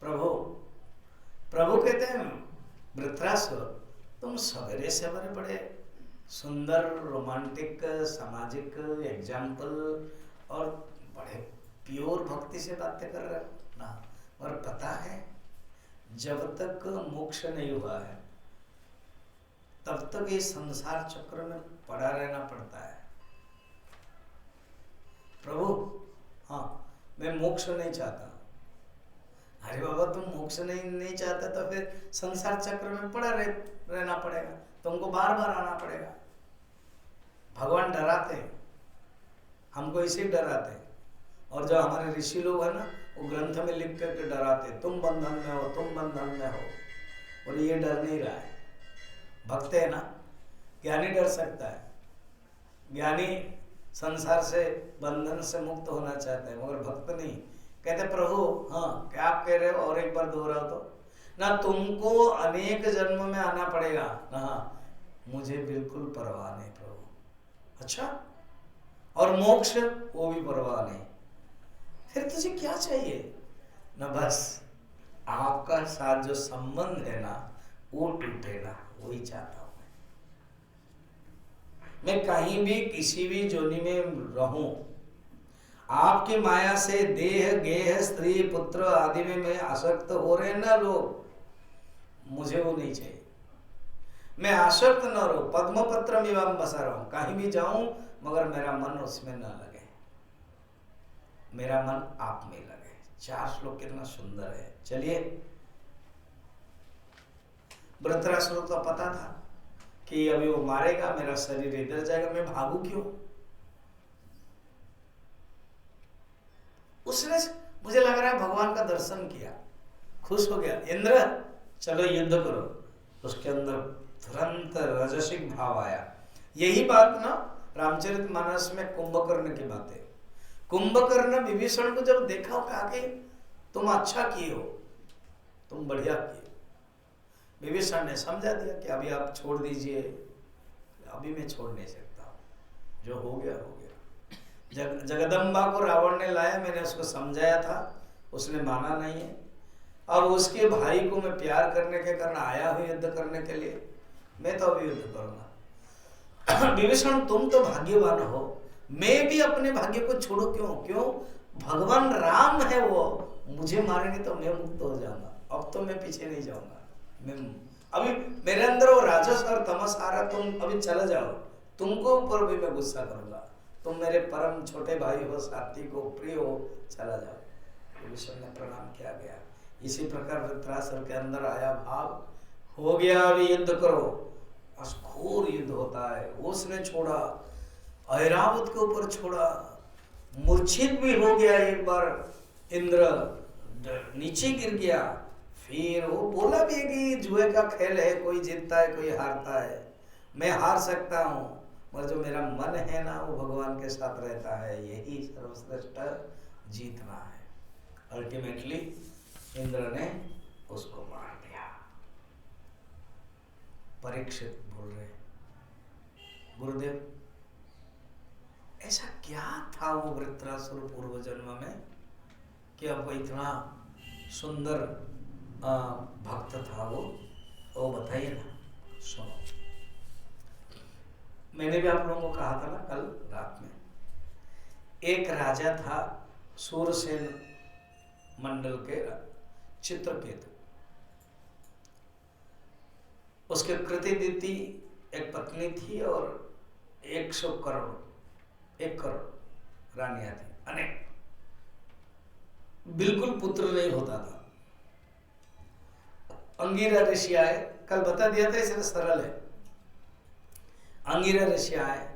[SPEAKER 1] प्रभु प्रभु कहते हैं वृत्रासुर, तुम सवेरे सवेरे बड़े सुंदर रोमांटिक सामाजिक एग्जाम्पल और बड़े प्योर भक्ति से बातें कर रहे हो ना, और पता है जब तक मोक्ष नहीं हुआ है तब तक ये संसार चक्र में पड़ा रहना पड़ता है। प्रभु हाँ मैं मोक्ष नहीं चाहता। अरे बाबा तुम मोक्ष नहीं चाहता तो फिर संसार चक्र में पड़ा रहना पड़ेगा, तुमको बार बार आना पड़ेगा। भगवान डराते हैं हमको, इसे डराते हैं। और जो हमारे ऋषि लोग हैं ना, वो ग्रंथ में लिख करके डराते, तुम बंधन में हो, तुम बंधन में हो। और ये डर नहीं रहा है। भक्त है ना, ज्ञानी डर सकता है। ज्ञानी संसार से बंधन से मुक्त होना चाहता है, मगर भक्त नहीं। कहते प्रभु हाँ क्या आप कह रहे हो, और एक बार दोहराओ तो। ना तुमको अनेक जन्म में आना पड़ेगा ना, मुझे बिल्कुल परवाह नहीं प्रभु। अच्छा, और मोक्ष वो भी परवाह नहीं। फिर तुझे क्या चाहिए ना, बस आपका साथ जो संबंध है ना वो टूटे ना, वही चाहता हूं मैं कहीं भी किसी भी जोनी में रहूं, आपकी माया से देह गेह स्त्री पुत्र आदि में मैं आसक्त हो रहे ना लोग, मुझे वो नहीं चाहिए। मैं आसक्त न रहूं, पद्म पत्र में बसा रहूं, कहीं भी जाऊं मगर मेरा मन उसमें न लगे, मेरा मन आप में लगे। 4 श्लोक कितना सुंदर है। चलिए, वृत्रासुर को पता था कि अभी वो मारेगा, मेरा शरीर इधर जाएगा, मैं भागू क्यों? उसने, मुझे लग रहा है भगवान का दर्शन किया, खुश हो गया। इंद्र चलो युद्ध करो। उसके अंदर तुरंत रजसिक भाव आया। यही बात ना रामचरितमानस में कुंभकर्ण की बात है। कुंभकर्ण विभीषण को जब देखा, कहा कि तुम अच्छा किए हो, तुम बढ़िया किए। विभीषण ने समझा दिया कि अभी आप छोड़ दीजिए। अभी मैं छोड़ नहीं सकता, जो हो गया हो गया। जगदम्बा को रावण ने लाया, मैंने उसको समझाया था, उसने माना नहीं है। अब उसके भाई को मैं प्यार करने के कारण आया हूं युद्ध करने के लिए, मैं तो अभी युद्ध करूंगा। विभीषण तुम तो भाग्यवान हो, मैं भी अपने भाग्य को छोड़ू क्यों? क्यों? भगवान राम है, वो मुझे मारेंगे तो मैं मुक्त हो जाऊंगा। अब तो मैं पीछे नहीं जाऊंगा। मैं अभी मेरे अंदर वो राजस और तमस आ रहा, तुम अभी चले जाओ, तुमको ऊपर भी मैं गुस्सा करूंगा। तुम मेरे परम छोटे भाई हो, साथी को प्रिय हो, चला जाओ। विभीषण ने प्रणाम किया गया। इसी प्रकार वृत्रासुर के अंदर आया भाव, हो गया अभी युद्ध करो। घोर युद्ध होता है। उसने छोड़ा, ऐरावत के ऊपर छोड़ा, मूर्छित भी हो गया एक बार। इंद्र नीचे गिर गया। फिर वो बोला भी कि जुए का खेल है, कोई जीतता है कोई हारता है, मैं हार सकता हूं, और जो मेरा मन है ना वो भगवान के साथ रहता है, यही सर्वश्रेष्ठ जीतना है। अल्टीमेटली इंद्र ने उसको मार दिया। परीक्षित बोल रहे, गुरुदेव ऐसा क्या था वो वृत्रासुर पूर्व जन्म में कि आपको इतना सुंदर भक्त था वो बताइए ना। सुनो, मैंने भी आप लोगों को कहा था ना कल रात में, एक राजा था सूरसेन मंडल के, चित्रकेतु। उसके कृतिदिति एक पत्नी थी और 100 करोड़, 1 करोड़ रानियां थी, अनेक। बिल्कुल पुत्र नहीं होता था। अंगिरा ऋषि आए, कल बता दिया था, इसलिए सरल है। अंगिरा ऋषि आए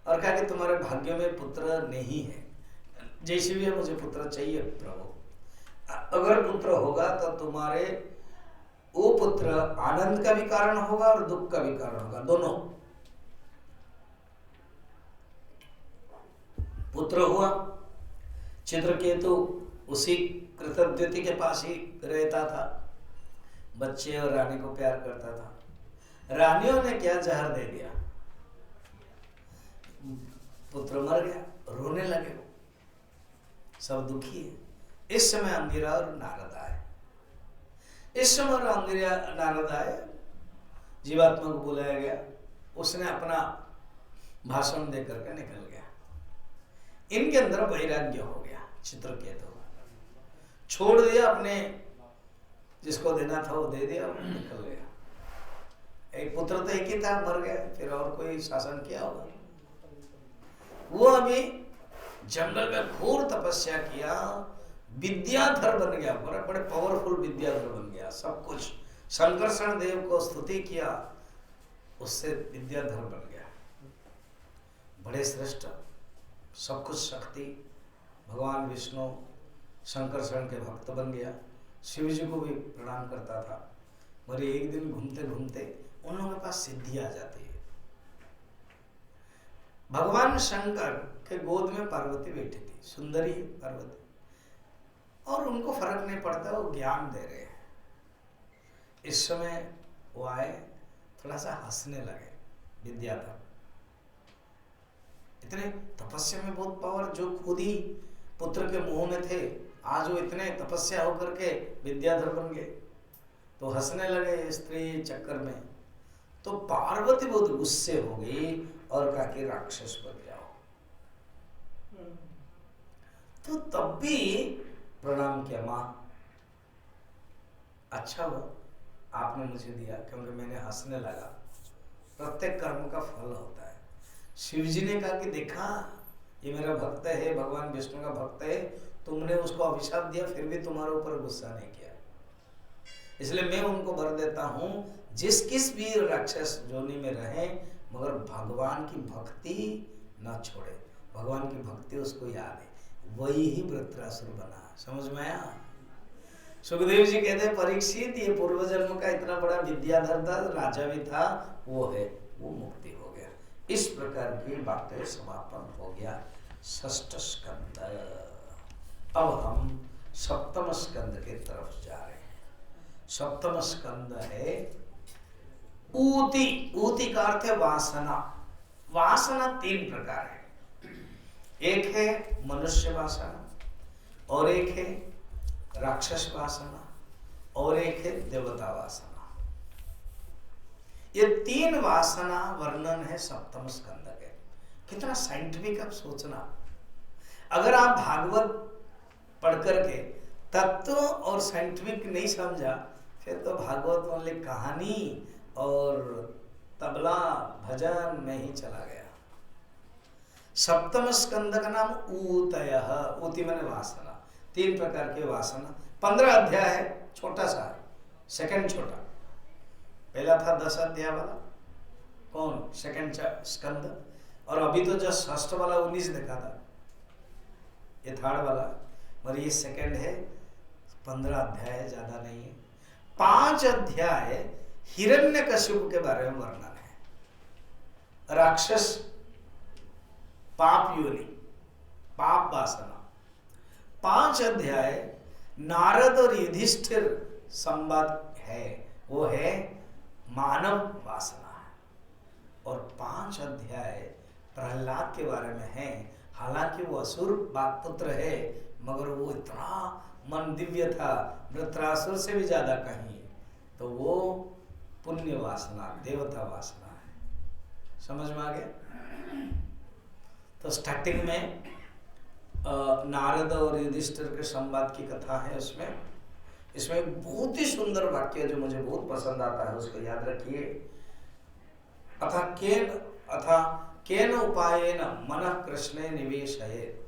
[SPEAKER 1] और कहा कि तुम्हारे भाग्य में पुत्र नहीं है, जैसे भी है मुझे पुत्र चाहिए प्रभु। अगर पुत्र होगा तो तुम्हारे वो पुत्र आनंद का भी कारण होगा और दुख का भी कारण होगा, दोनों। पुत्र हुआ। चित्रकेतु उसी कृतद्युति के पास ही रहता था, बच्चे और रानी को प्यार करता था। रानियों ने क्या जहर दे दिया, पुत्र मर गया, रोने लगे वो, सब दुखी है। इस समय अंगिरा और नारद आए। इस समय अंगिरा नारद आए, जीवात्मा को बुलाया गया, उसने अपना भाषण दे करके निकल गया। इनके अंदर वैराग्य हो गया। चित्रकेतु छोड़ दिया, अपने जिसको देना था वो दे दिया, निकल गया। एक पुत्र तो एक ही था, मर गया, फिर और कोई शासन किया होगा। वो अभी जंगल में घोर तपस्या किया, विद्याधर बन गया, बड़े बड़े पावरफुल विद्याधर बन गया। सब कुछ संकर्षण देव को स्तुति किया, उससे विद्याधर बन गया, बड़े श्रेष्ठ, सब कुछ शक्ति। भगवान विष्णु संकर्षण के भक्त बन गया, शिव जी को भी प्रणाम करता था। मगर एक दिन घूमते घूमते उन लोगों के पास सिद्धि आ जाती है। भगवान शंकर के गोद में पार्वती बैठी थी, सुंदरी पार्वती, और उनको फर्क नहीं पड़ता, वो ज्ञान दे रहे हैं। इस समय वो आए, थोड़ा सा हंसने लगे विद्याधर। इतने तपस्या में बहुत पावर, जो खुद ही पुत्र के मुंह में थे, आज वो इतने तपस्या होकर के विद्याधर बन गए, तो हंसने लगे स्त्री चक्कर में। तो पार्वती बहुत गुस्से हो गई और कहा कि राक्षस बन जाओ। तो तब भी प्रणाम किया, माँ अच्छा हुआ आपने मुझे दिया, क्योंकि मैंने हंसने लगा। प्रत्येक कर्म का फल होता है। शिव जी ने कहा कि देखा ये मेरा भक्त है, भगवान विष्णु का भक्त है, तुमने उसको अभिशाप दिया फिर भी तुम्हारे ऊपर गुस्सा नहीं किया, इसलिए मैं उनको वर देता हूँ जिस किस भी राक्षस जोनी में रहे मगर भगवान की भक्ति न छोड़े, भगवान की भक्ति उसको याद है, वही ही वृत्रासुर बना। समझ में आया? सुखदेव जी कहते हैं परीक्षित ये पूर्व जन्म का इतना बड़ा विद्याधर था, राजा भी था, वो है, वो मुक्ति हो गया। इस प्रकार की बातें समापन हो गया षष्ठ स्कंद। अब हम सप्तम स्कंद के तरफ जा रहे हैं। सप्तम स्कंद है ऊति। ऊति का अर्थ है वासना। वासना तीन प्रकार है, एक है मनुष्य वासना, और एक है राक्षस वासना, और एक है देवता वासना। ये तीन वासना वर्णन है सप्तम स्कंद के। कितना साइंटिफिक आप सोचना, अगर आप भागवत पढ़ करके तत्व और साइंटिफिक नहीं समझा फिर तो भागवत ओनली कहानी और तबला भजन में ही चला गया। सप्तम स्कंद का नाम ऊतयः, ऊति माने वासना, तीन प्रकार के वासना। 15 अध्याय है, छोटा सा है, सेकंड छोटा। पहला था 10 अध्याय वाला, कौन सेकंड स्कंद, और अभी तो जो षष्ठ वाला 19 देखा था, ये थर्ड वाला, और ये सेकंड है। 15 अध्याय, ज्यादा नहीं है। 5 अध्याय हिरण्यकशिपु के बारे में वर्णन है। राक्षस, पाप योनि, पाप वासना। 5 अध्याय नारद और युधिष्ठिर संवाद है, वो है मानव वासना है। और 5 अध्याय प्रहलाद के बारे में है। हालांकि वो असुर पुत्र है मगर वो इतना मन दिव्य था, वृत्रासुर से भी ज्यादा कहीं, तो वो पुण्य वासना, देवता वासना है। समझ में आ गया? तो स्टार्टिंग में नारद और युधिष्ठिर के संवाद की कथा है उसमें। इसमें एक बहुत ही सुंदर वाक्य जो मुझे बहुत पसंद आता है, उसको याद रखिए। अथा केन उपायेन मनः कृष्णे निवेशयेत्।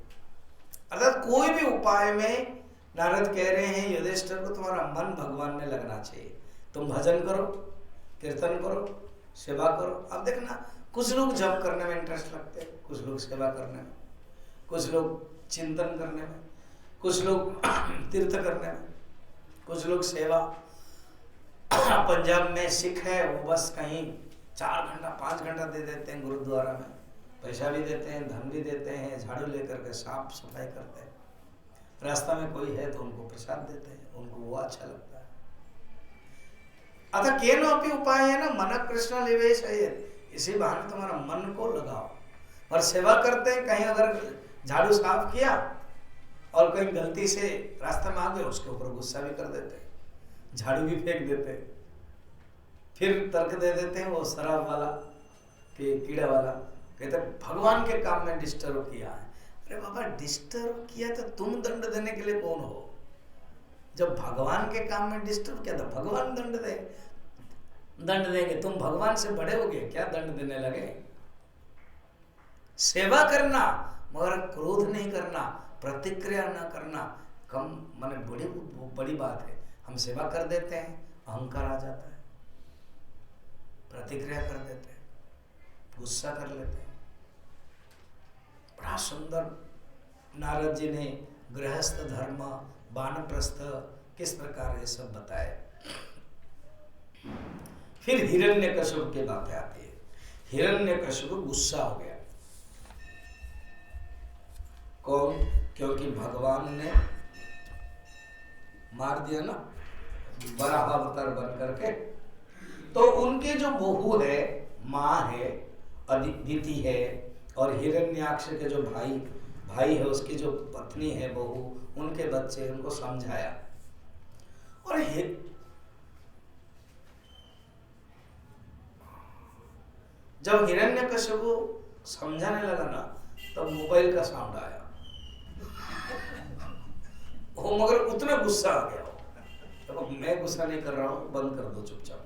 [SPEAKER 1] अर्थात कोई भी उपाय में नारद कह रहे हैं युधिष्ठिर को तुम्हारा मन भगवान में लगना चाहिए। तुम भजन करो, कीर्तन करो, सेवा करो। अब देखना, कुछ लोग जप करने में इंटरेस्ट लगते हैं, कुछ लोग सेवा करने में, कुछ लोग चिंतन करने में, कुछ लोग तीर्थ करने में, कुछ लोग सेवा। पंजाब में सिख है, वो बस कहीं 4 घंटा 5 घंटा दे देते हैं गुरुद्वारा में, पैसा भी देते हैं, धन भी देते हैं, झाड़ू लेकर के साफ सफाई करते हैं। रास्ता में कोई है तो उनको प्रसाद देते हैं, उनको वो अच्छा लगता है। अतः केनो अपि उपाय है ना, मन कृष्ण निवेश है, इसी बहाने तुम्हारा मन को लगाओ। और सेवा करते हैं, कहीं अगर झाड़ू साफ किया और कहीं गलती से रास्ते में आ गए, उसके ऊपर गुस्सा भी कर देते हैं, झाड़ू भी फेंक देते हैं, फिर तर्क दे देते हैं वो शराब वाला कि कीड़ा वाला, कहते भगवान के काम में डिस्टर्ब किया है। अरे बाबा, डिस्टर्ब किया तो तुम दंड देने के लिए कौन हो? जब भगवान के काम में डिस्टर्ब किया तो भगवान दंड देंगे। तुम भगवान से बड़े हो गए क्या, दंड देने लगे? सेवा करना मगर क्रोध नहीं करना, प्रतिक्रिया न करना, कम माने बड़ी बात है। हम सेवा कर देते हैं, अहंकार आ जाता है, प्रतिक्रिया कर देते हैं, गुस्सा कर लेते हैं। बड़ा सुंदर नारद जी ने गृहस्थ धर्म, वानप्रस्थ किस प्रकार ये सब बताए। फिर हिरण्यकशिपु की बातें आती है। हिरण्यकशिपु गुस्सा हो गया। कौन? क्योंकि भगवान ने मार दिया ना वराह अवतार बन करके। तो उनके जो बहू है, माँ है, अदिति है, और हिरण्याक्ष के जो भाई है, उसकी जो पत्नी है, बहू, उनके बच्चे, उनको समझाया। और जब हिरण्यकशिपु समझाने लगा ना, तब मोबाइल का साउंड आया। हो, मगर उतना गुस्सा आ गया हो। तो मैं गुस्सा नहीं कर रहा हूं, बंद कर दो चुपचाप।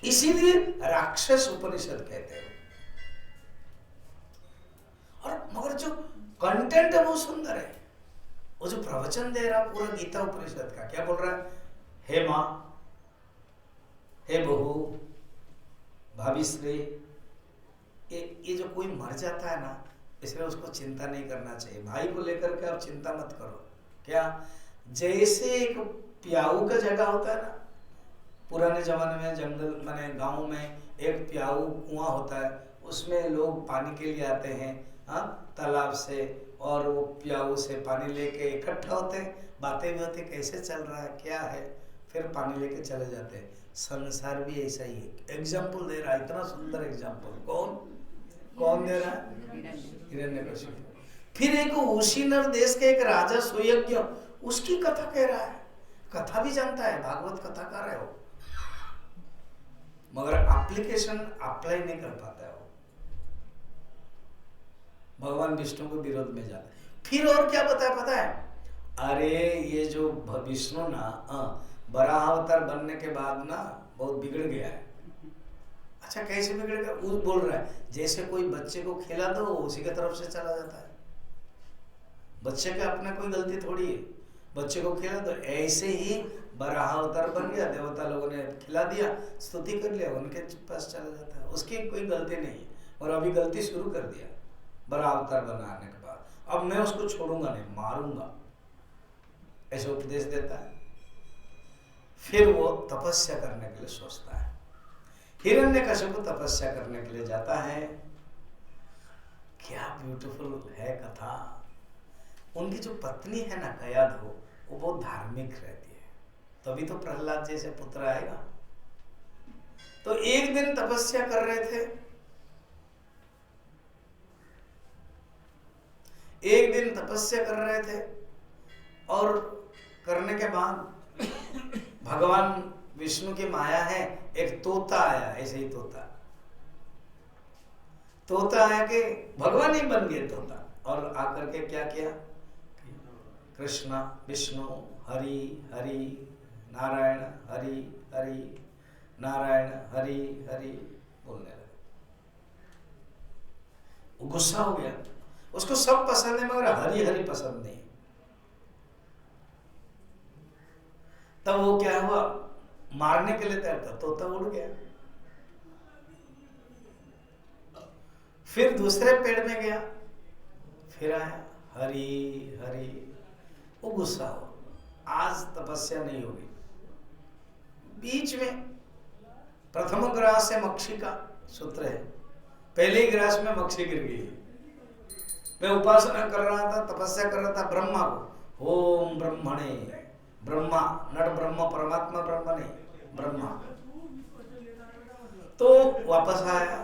[SPEAKER 1] इसीलिए राक्षस उपनिषद कहते हैं। और मगर जो कंटेंट है वो सुंदर है। वो जो प्रवचन दे रहा पूरा गीता उपनिषद का, क्या बोल रहा है? हे माँ, हे बहू, भाभी श्री, ये जो कोई मर जाता है ना, इसलिए उसको चिंता नहीं करना चाहिए। भाई को लेकर के आप चिंता मत करो। क्या? जैसे एक प्याऊ का जगह होता है ना, पुराने जमाने में जंगल माने गांव में एक प्याऊ कुआं होता है, उसमें लोग पानी के लिए आते हैं, हाँ, तालाब से, और वो प्याऊ से पानी लेके इकट्ठा होते हैं, बातें भी होती, कैसे चल रहा है, क्या है, फिर पानी लेके चले जाते हैं। संसार भी ऐसा ही है। एग्जाम्पल दे रहा है, इतना सुंदर एग्जाम्पल। कौन दे रहा है? हिरण्यकशिपु। फिर एक उशीनर देश के एक राजा सुयज्ञ, उसकी कथा कह रहा है। कथा भी जानता है, भागवत कथाकार है वो, मगर एप्लीकेशन अप्लाई नहीं कर पाता है वो, भगवान विष्णु को विरोध में जाता है। फिर और क्या बताया पता है? अरे ये जो विष्णु ना बराह अवतार बनने के बाद ना बहुत बिगड़ गया है। अच्छा, कैसे बिगड़ गया? वो बोल रहा है जैसे कोई बच्चे को खिला दो, उसी के तरफ से चला जाता है। बच्चे का अपना कोई गलती थोड़ी है, बच्चे को खिला दो, ऐसे ही बराह अवतार बन गया, देवता लोगों ने खिला दिया, स्तुति कर लिया, उनके पास चला जाता है, उसकी कोई गलती नहीं है। और अभी गलती शुरू कर दिया बराह अवतार बनाने के बाद, अब मैं उसको छोड़ूंगा नहीं, मारूंगा, ऐसे उपदेश देता है। फिर वो तपस्या करने के लिए सोचता है। हिरण्यकशिपु तपस्या करने के लिए जाता है। क्या ब्यूटीफुल है कथा। उनकी जो पत्नी है ना कयाधु, वो बहुत धार्मिक रहती है, तभी तो प्रहलाद जैसे पुत्र आएगा। तो एक दिन तपस्या कर रहे थे, एक दिन तपस्या कर रहे थे, और करने के बाद भगवान विष्णु की माया है, एक तोता आया, ऐसे ही तोता आया कि भगवान ही बन गए तोता, और आकर के क्या किया? कृष्णा विष्णु हरि हरि नारायण हरि हरि नारायण हरि हरि बोलने लगे। वो गुस्सा हो गया, उसको सब पसंद है मगर हरि हरि पसंद नहीं। तब वो क्या हुआ? मारने के लिए तैयार था, तोता उड़ गया। फिर दूसरे पेड़ में गया, फिर आया हरि हरि। वो गुस्सा हो, आज तपस्या नहीं होगी। बीच में प्रथम ग्रास से मक्षी का सूत्र है, पहले ही ग्रास में मक्षी गिर गई। मैं उपासना कर रहा था, तपस्या कर रहा था ब्रह्मा को, ओम ब्रह्मणे, ब्रह्मा नट ब्रह्म, परमात्मा ब्रह्म नहीं, ब्रह्मा। तो वापस आया,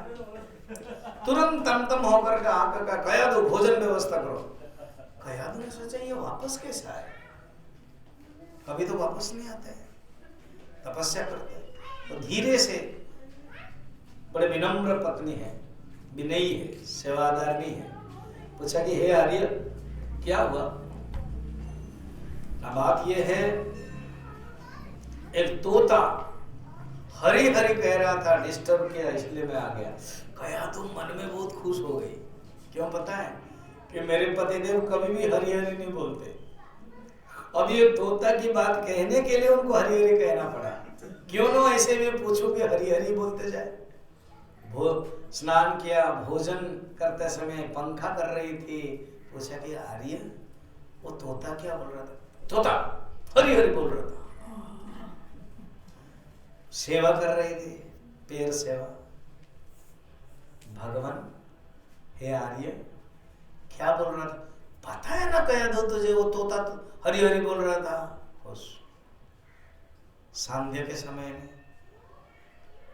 [SPEAKER 1] तुरंत तमतम होकर के आकर का कयाधु भोजन व्यवस्था करो। कयाधु ने सोचा ये वापस कैसे आए, कभी तो वापस नहीं आते हैं, तपस्या करते हैं। तो धीरे से, बड़े विनम्र पत्नी है, विनयी है, सेवादारनी है, पूछा कि हे आर्य क्या हुआ? अब बात यह है, एक तोता हरी हरी कह रहा था, डिस्टर्ब किया, इसलिए मैं आ गया। कयाधु मन में बहुत खुश हो गई। क्यों पता है? कि मेरे पतिदेव कभी भी हरी हरी नहीं बोलते, अब ये तोता की बात कहने के लिए उनको हरी हरी कहना पड़ा। क्यों ना ऐसे में पूछो कि हरी हरी बोलते जाए। स्नान किया, भोजन करते समय पंखा कर रही थी, पूछा कि आर्य वो तोता क्या बोल रहा था? तोता हरी हरी बोल रहा था। सेवा कर रही थी, पैर सेवा। भगवान हे आर्य क्या बोल रहा था? पता है ना कयाधु तुझे, वो तोता हरी हरी बोल रहा था। खुश। सांध्य के समय में,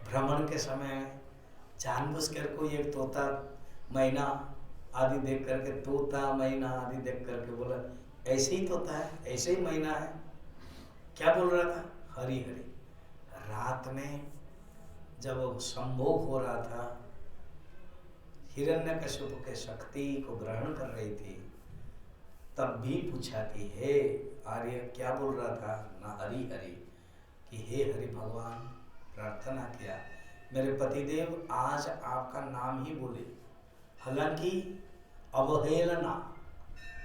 [SPEAKER 1] भ्रमण के समय में जानबूझकर कोई एक तोता मैना आदि देख करके, तोता मैना आदि देख करके बोला ऐसे ही तोता है, ऐसे ही मैना है। क्या बोल रहा था? हरी हरी। रात में जब संभोग हो रहा था, हिरण्यकशिपु के शक्ति को ग्रहण कर रही थी, तब भी पूछा कि हे आर्य, क्या बोल रहा था ना, हरि हरि, कि हे हरि भगवान, प्रार्थना किया मेरे पतिदेव आज आपका नाम ही बोले, हालांकि अवहेलना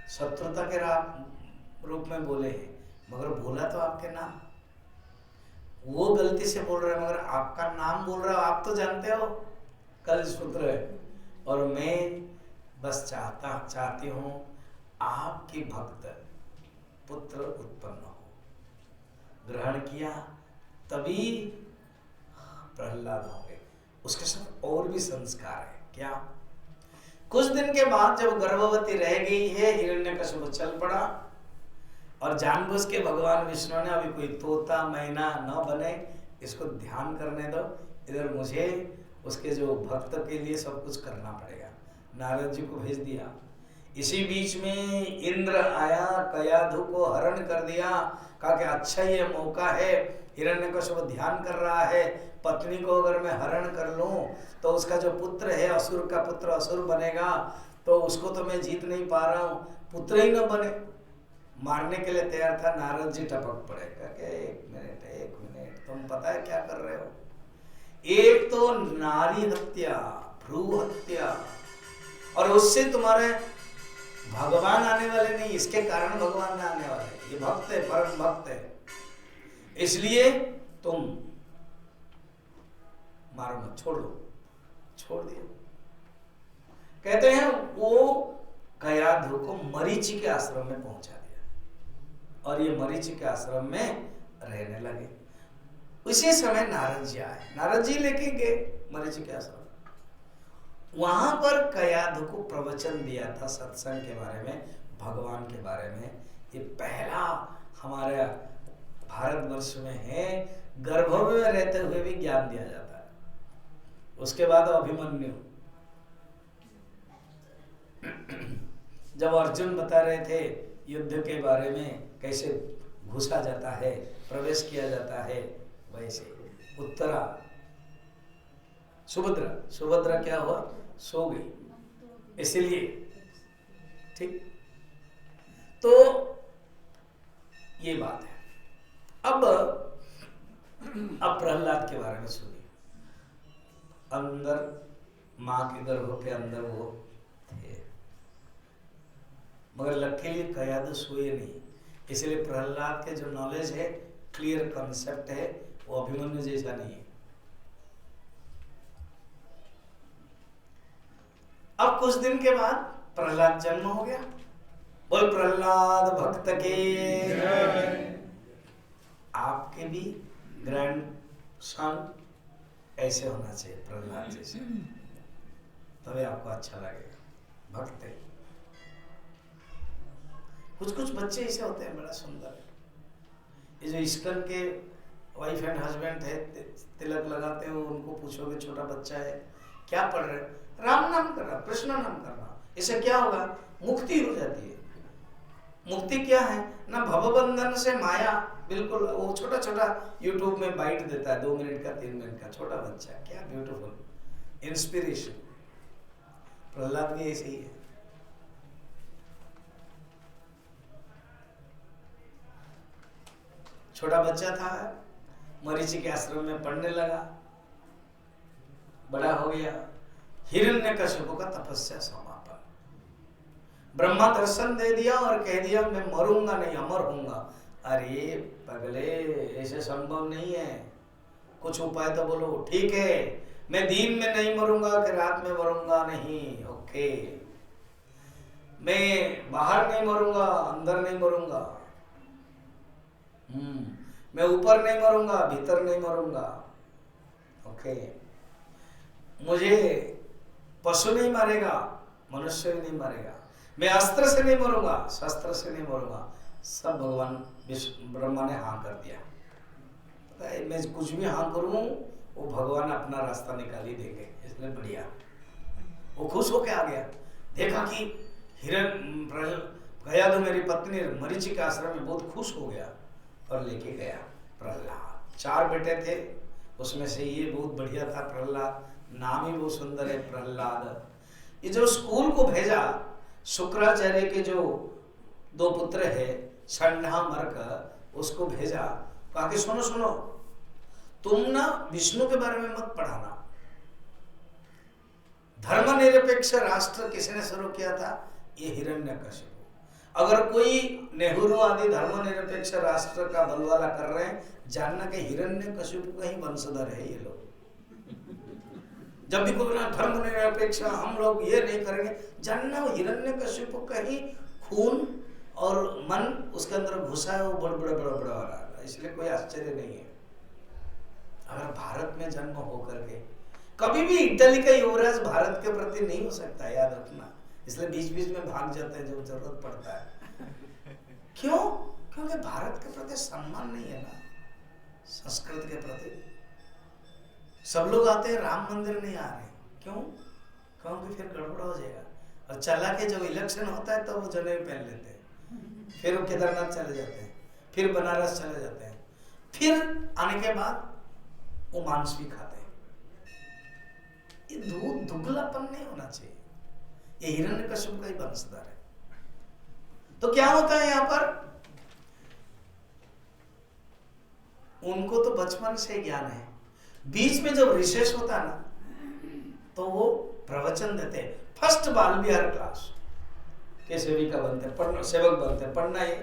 [SPEAKER 1] शत्रुता के रूप में बोले हैं, मगर बोला तो आपके नाम, वो गलती से बोल रहे हैं मगर आपका नाम बोल रहा हो, आप तो जानते हो कल सूत्र है, और मैं बस चाहती हूँ आपके भक्त पुत्र उत्पन्न हो। ग्रहण किया तभी प्रहलाद होंगे। उसके साथ और भी संस्कार है। क्या? कुछ दिन के बाद जब गर्भवती रह गई है, हिरण्यकशिपु चल पड़ा और जानबूझ के भगवान विष्णु ने अभी कोई तोता मैना न बने, इसको ध्यान करने दो, इधर मुझे उसके जो भक्त के लिए सब कुछ करना पड़ेगा। नारद जी को भेज दिया। इसी बीच में इंद्र आया, कयाधु को हरण कर दिया, कहा कि अच्छा ये मौका है, हिरण्यकशिपु ध्यान कर रहा है, पत्नी को अगर मैं हरण कर लूं तो उसका जो पुत्र है, असुर का पुत्र असुर बनेगा, तो उसको तो मैं जीत नहीं पा रहा हूं, पुत्र ही न बने, मारने के लिए तैयार था। नारद जी टपक पड़े, कहा एक मिनट तुम पता है क्या कर रहे हो? एक तो नारी हत्या, भ्रू हत्या, और उससे तुम्हारे भगवान आने वाले नहीं, इसके कारण भगवान में आने वाले, ये भक्त है, परम भक्त है, इसलिए तुम मारो मत, छोड़ दो। छोड़ दिया। कहते हैं वो कयाधु को मरीचि के आश्रम में पहुंचा दिया और ये मरीचि के आश्रम में रहने लगे। उसी समय नारद जी आए, नारद जी लेके गए मरीचि के आश्रम। वहां पर कयाधु को प्रवचन दिया था सत्संग के बारे में, भगवान के बारे में। ये पहला हमारे भारतवर्ष में है, गर्भ में रहते हुए भी ज्ञान दिया जाता है। उसके बाद अभिमन्यु, जब अर्जुन बता रहे थे युद्ध के बारे में, कैसे घुसा जाता है, प्रवेश किया जाता है, वैसे उत्तरा सुभद्रा क्या हुआ? सो गई, इसलिए ठीक। तो ये बात है। अब प्रहलाद के बारे में सुनिए। अंदर मां के गर्भ के अंदर वो थे, मगर लकीली कयाधु सोए नहीं, इसलिए प्रहलाद के जो नॉलेज है, क्लियर कॉन्सेप्ट है, वो अभिमन्यु जैसा नहीं है। अब कुछ दिन के बाद प्रहलाद जन्म हो गया। बोल प्रहलाद भक्त के। आपके भी ग्रैंड सन ऐसे होना चाहिए, प्रहलाद जैसे, तभी आपको अच्छा लगेगा। भक्त है। कुछ बच्चे ऐसे होते हैं, बड़ा सुंदर। ये जो इस्कन के वाइफ एंड हस्बैंड है, तिलक लगाते हो, उनको पूछोगे छोटा बच्चा है क्या पढ़ रहे, राम नाम कर रहा, कृष्ण नाम कर रहा, इससे क्या होगा? मुक्ति हो जाती है। मुक्ति क्या है ना? भवबंधन से माया, बिल्कुल। वो छोटा छोटा यूट्यूब में बाइट देता है, 2 मिनट का 3 मिनट का, छोटा बच्चा, क्या ब्यूटीफुल इंस्पिरेशन। प्रहलाद भी ऐसे ही है। छोटा बच्चा था, मरीचि के आश्रम में पढ़ने लगा, बड़ा हो गया। हिरण्यकशिपु का तपस्या समापन, ब्रह्मा दर्शन दे दिया और कह दिया मैं मरूंगा नहीं, अमर होऊंगा। अरे पगले, ऐसे संभव नहीं है, कुछ उपाय तो बोलो। ठीक है, मैं दिन में नहीं मरूंगा कि रात में मरूंगा नहीं, ओके। मैं बाहर नहीं मरूंगा, अंदर नहीं मरूंगा, मैं ऊपर नहीं मरूंगा, भीतर नहीं मरूंगा, ओके। मुझे पशु नहीं मारेगा, मनुष्य भी नहीं मारेगा, मैं अस्त्र से नहीं मरूंगा, शस्त्र से नहीं मरूंगा। सब भगवान ब्रह्मा ने हाँ कर दिया। पता है, मैं कुछ भी हाँ करूं, वो भगवान अपना रास्ता निकाल ही देंगे, इसलिए बढ़िया। वो खुश होके आ गया, देखा कि कयाधु मेरी पत्नी मरीचि के आश्रम में, बहुत खुश हो गया और लेके गया प्रहलाद। 4 बेटे थे, उसमें से ये बहुत बढ़िया था प्रहलाद, नाम ही बहुत सुंदर है प्रहलाद। ये जो स्कूल को भेजा, शुक्राचार्य के जो दो पुत्र है, षण्ढा मर्क, उसको भेजा, कहा कि सुनो सुनो, तुम ना विष्णु के बारे में मत पढ़ाना। धर्मनिरपेक्ष राष्ट्र किसने शुरू किया था? ये हिरण्यकशिपु। अगर कोई नेहरू आदि धर्मनिरपेक्ष राष्ट्र का बलवाला कर रहे हैं, जानना कि हिरण्यकशिपु का ही वंशधर है ये लोग। जब भी कोई धर्मनिरपेक्ष हम लोग ये नहीं करेंगे, जानना वो हिरण्यकशिपु का ही खून और मन उसके अंदर घुसा है, वो बड़ा बड़ा हो रहा है। इसलिए कोई आश्चर्य नहीं है। अगर भारत में जन्म होकर के कभी भी इटली का युवराज भारत के प्रति नहीं हो सकता, याद रखना। इसलिए बीच बीच में भाग जाते हैं जब जरूरत पड़ता है। क्यों? क्योंकि भारत के प्रति सम्मान नहीं है ना, संस्कृत के प्रति। सब लोग आते हैं, राम मंदिर नहीं आ रहे, क्यों? क्योंकि फिर गड़बड़ हो जाएगा। और चला के जब इलेक्शन होता है तो वो जनेऊ पहन लेते हैं, फिर वो केदारनाथ चले जाते हैं, फिर बनारस चले जाते हैं, फिर आने के बाद वो मांस भी खाते हैं। ये दुगलापन नहीं होना चाहिए। ये हिरण्यकशिपु का ही वंशधर है। तो क्या होता है यहाँ पर? उनको तो बचपन से ज्ञान है, बीच में जब रिसेस होता है ना तो वो प्रवचन देते हैं। फर्स्ट बाल विहार क्लास के सेविका बनते हैं, पढ़ना, सेवक बनते हैं, पढ़ना ये।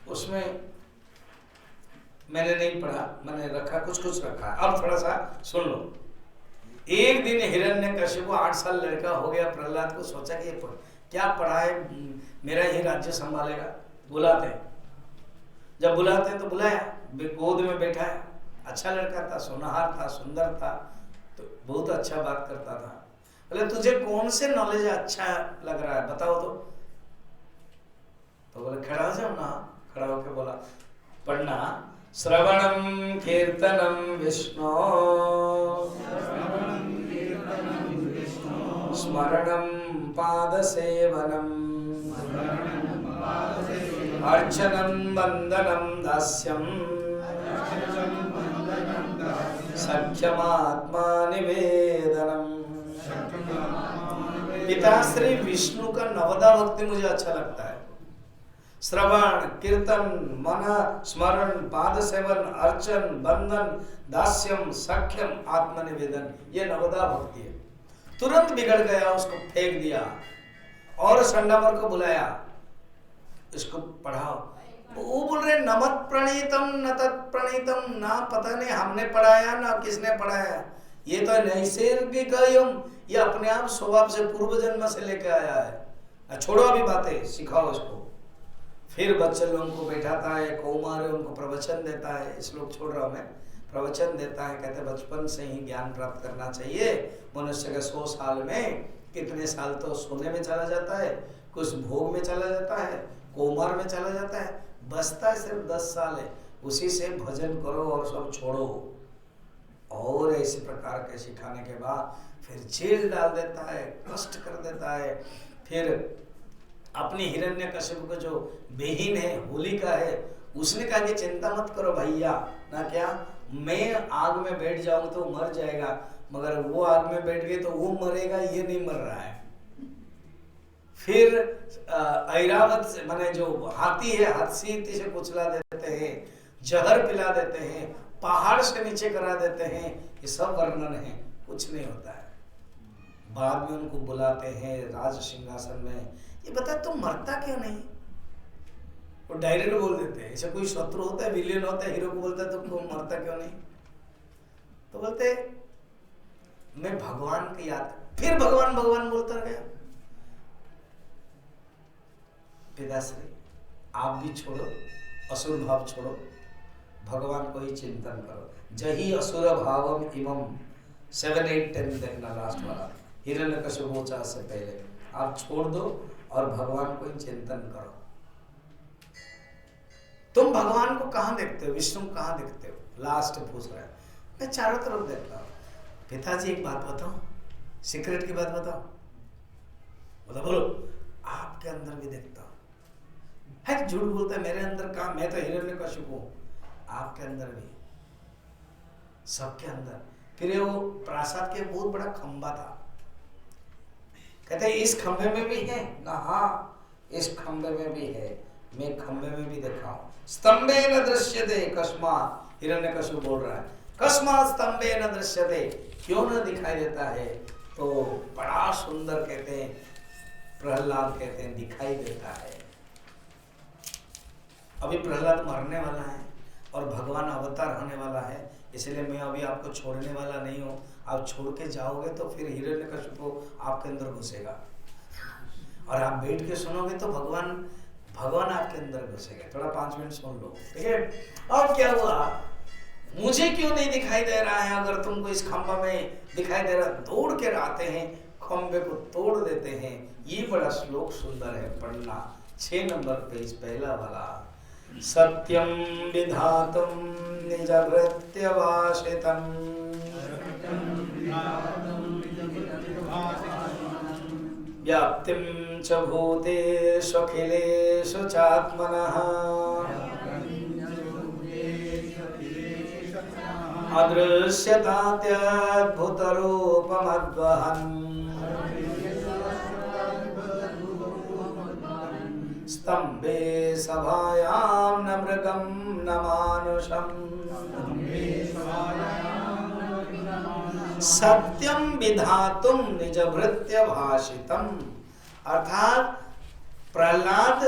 [SPEAKER 1] उसमें मैंने नहीं पढ़ा, मैंने रखा, कुछ कुछ रखा। अब थोड़ा सा सुन लो। एक दिन हिरण्यकशिपु 8 साल लड़का हो गया, प्रहलाद को सोचा कि क्या पढ़ा है, मेरा ही राज्य संभालेगा। बुलाते हैं, जब बुलाते हैं तो बुलाया, गोद में बैठा है। अच्छा लड़का था, सोनाहार था, सुंदर था, तो बहुत अच्छा बात करता था। बोले तुझे कौन से नॉलेज अच्छा लग रहा है बताओ तो बोले खड़ा हो जाओ ना। खड़ा होकर बोला, पढ़ना, श्रवणम कीर्तनम विष्णु, स्मरणम पाद सेवनम, अर्चनम वंदनम दास्यम, सख्यमात्मा निवेदनम। पिता श्री विष्णु का नवदा भक्ति मुझे अच्छा लगता है। श्रवण, कीर्तन, मन, स्मरण, पाद सेवन, अर्चन, बंधन, दास्यम, सख्यम, आत्मनिवेदन, ये नवदा भक्ति है। तुरंत बिगड़ गया, उसको फेंक दिया और संडामर को बुलाया, इसको पढ़ाओ। वो बोल रहे नमत प्रणीतम न तत् प्रणीतम, ना पता नहीं हमने पढ़ाया ना किसने पढ़ाया, ये तो नैसर्गिक, ये अपने आप स्वभाव से पूर्व जन्म से लेकर आया है। छोड़ो अभी बातें, सिखाओ इसको। फिर बच्चे लोगों को बैठाता है, कौमार है, उनको प्रवचन देता है। इस लोग छोड़ रहा हूं मैं, प्रवचन देता है। कहते बचपन से ही ज्ञान प्राप्त करना चाहिए। मनुष्य के 100 साल में कितने साल तो सोने में चला जाता है, कुछ भोग में चला जाता है, कौमार में चला जाता है, बचता है सिर्फ 10 साल है। उसी से भजन करो और सब छोड़ो। और ऐसे प्रकार के सिखाने के बाद फिर जेल डाल देता है, कष्ट कर देता है। फिर अपनी हिरण्यकशिपु को जो बहन है होलिका है, उसने कहा कि चिंता मत करो भैया, ना क्या मैं आग में बैठ जाऊंगा तो मर जाएगा, मगर वो आग में बैठ गए तो वो मरेगा, ये नहीं मर रहा है। फिर ऐरावत माने जो हाथी है, हाथी से कुचला देते हैं, जहर पिला देते हैं, पहाड़ से नीचे करा देते हैं। ये सब वर्णन है, कुछ नहीं होता है। बाद में उनको बुलाते हैं राज सिंहासन में, ये बता तुम मरता क्यों नहीं? वो डायरेक्ट बोल देते हैं। ऐसा कोई शत्रु होता है, विलेन होता है, हीरो को बोलता है तुम मरता क्यों नहीं? तो बोलते मैं भगवान की याद, फिर भगवान भगवान बोलता गया। पिताश्री आप भी छोड़ो, असुर भाव छोड़ो, भगवान को ही चिंतन करो। जही असुर भावम इमम 7, 8, 10 देखना लास्ट वाला हिरण्यकशिपु से पहले आप छोड़ दो और भगवान को ही चिंतन करो। तुम भगवान को कहाँ देखते हो, विष्णु को कहाँ देखते हो? लास्ट पूछ रहा है। मैं चारों तरफ देखता हूँ। पिताजी एक बात बताओ, सीक्रेट की बात बताओ। बोलो आपके अंदर भी देखता हूँ। है झूठ बोलता है, मेरे अंदर कहाँ, मैं तो हिरण्यकशिपु हूँ। आपके अंदर भी, सबके अंदर। फिर वो प्रासाद के बहुत बड़ा खंबा था, कहते हैं इस खंभे में भी है ना? हाँ, इस खंभे में भी है, मैं खंभे में भी देखा हूँ। स्तंभे न दृश्यते कस्मात्, हिरण्यकशिपु बोल रहा है, कस्मात् स्तंभे न दृश्यते, क्यों न दिखाई देता है? तो बड़ा सुंदर कहते हैं प्रहलाद, कहते हैं दिखाई देता है। अभी प्रहलाद मरने वाला है और भगवान अवतार होने वाला है, इसलिए मैं अभी आपको छोड़ने वाला नहीं हूँ। आप छोड़ के जाओगे तो फिर हिरण्यकशिपु आपके अंदर घुसेगा, और आप बैठ के सुनोगे तो भगवान आपके अंदर घुसेगा। थोड़ा 5 मिनट सुन लो, ठीक है? अब क्या हुआ, मुझे क्यों नहीं दिखाई दे रहा है? अगर तुमको इस खंभा में दिखाई दे रहा, दौड़ के आते हैं, खंभे को तोड़ देते हैं। ये बड़ा श्लोक सुंदर है, पढ़ना। 6 नंबर पेज, पहला वाला। सत्यम विधातुम निज वृत्त्यवासितम, व्याप्तिं च भूतेषु अखिलेषु चात्मनः, अदृश्यतात्यद्भुतरूपमद्वहन्, स्तम्भे सभायां न मृगं न मानुषम्, सत्यम विधातुम निज भृत्य भाषितम। अर्थात प्रहलाद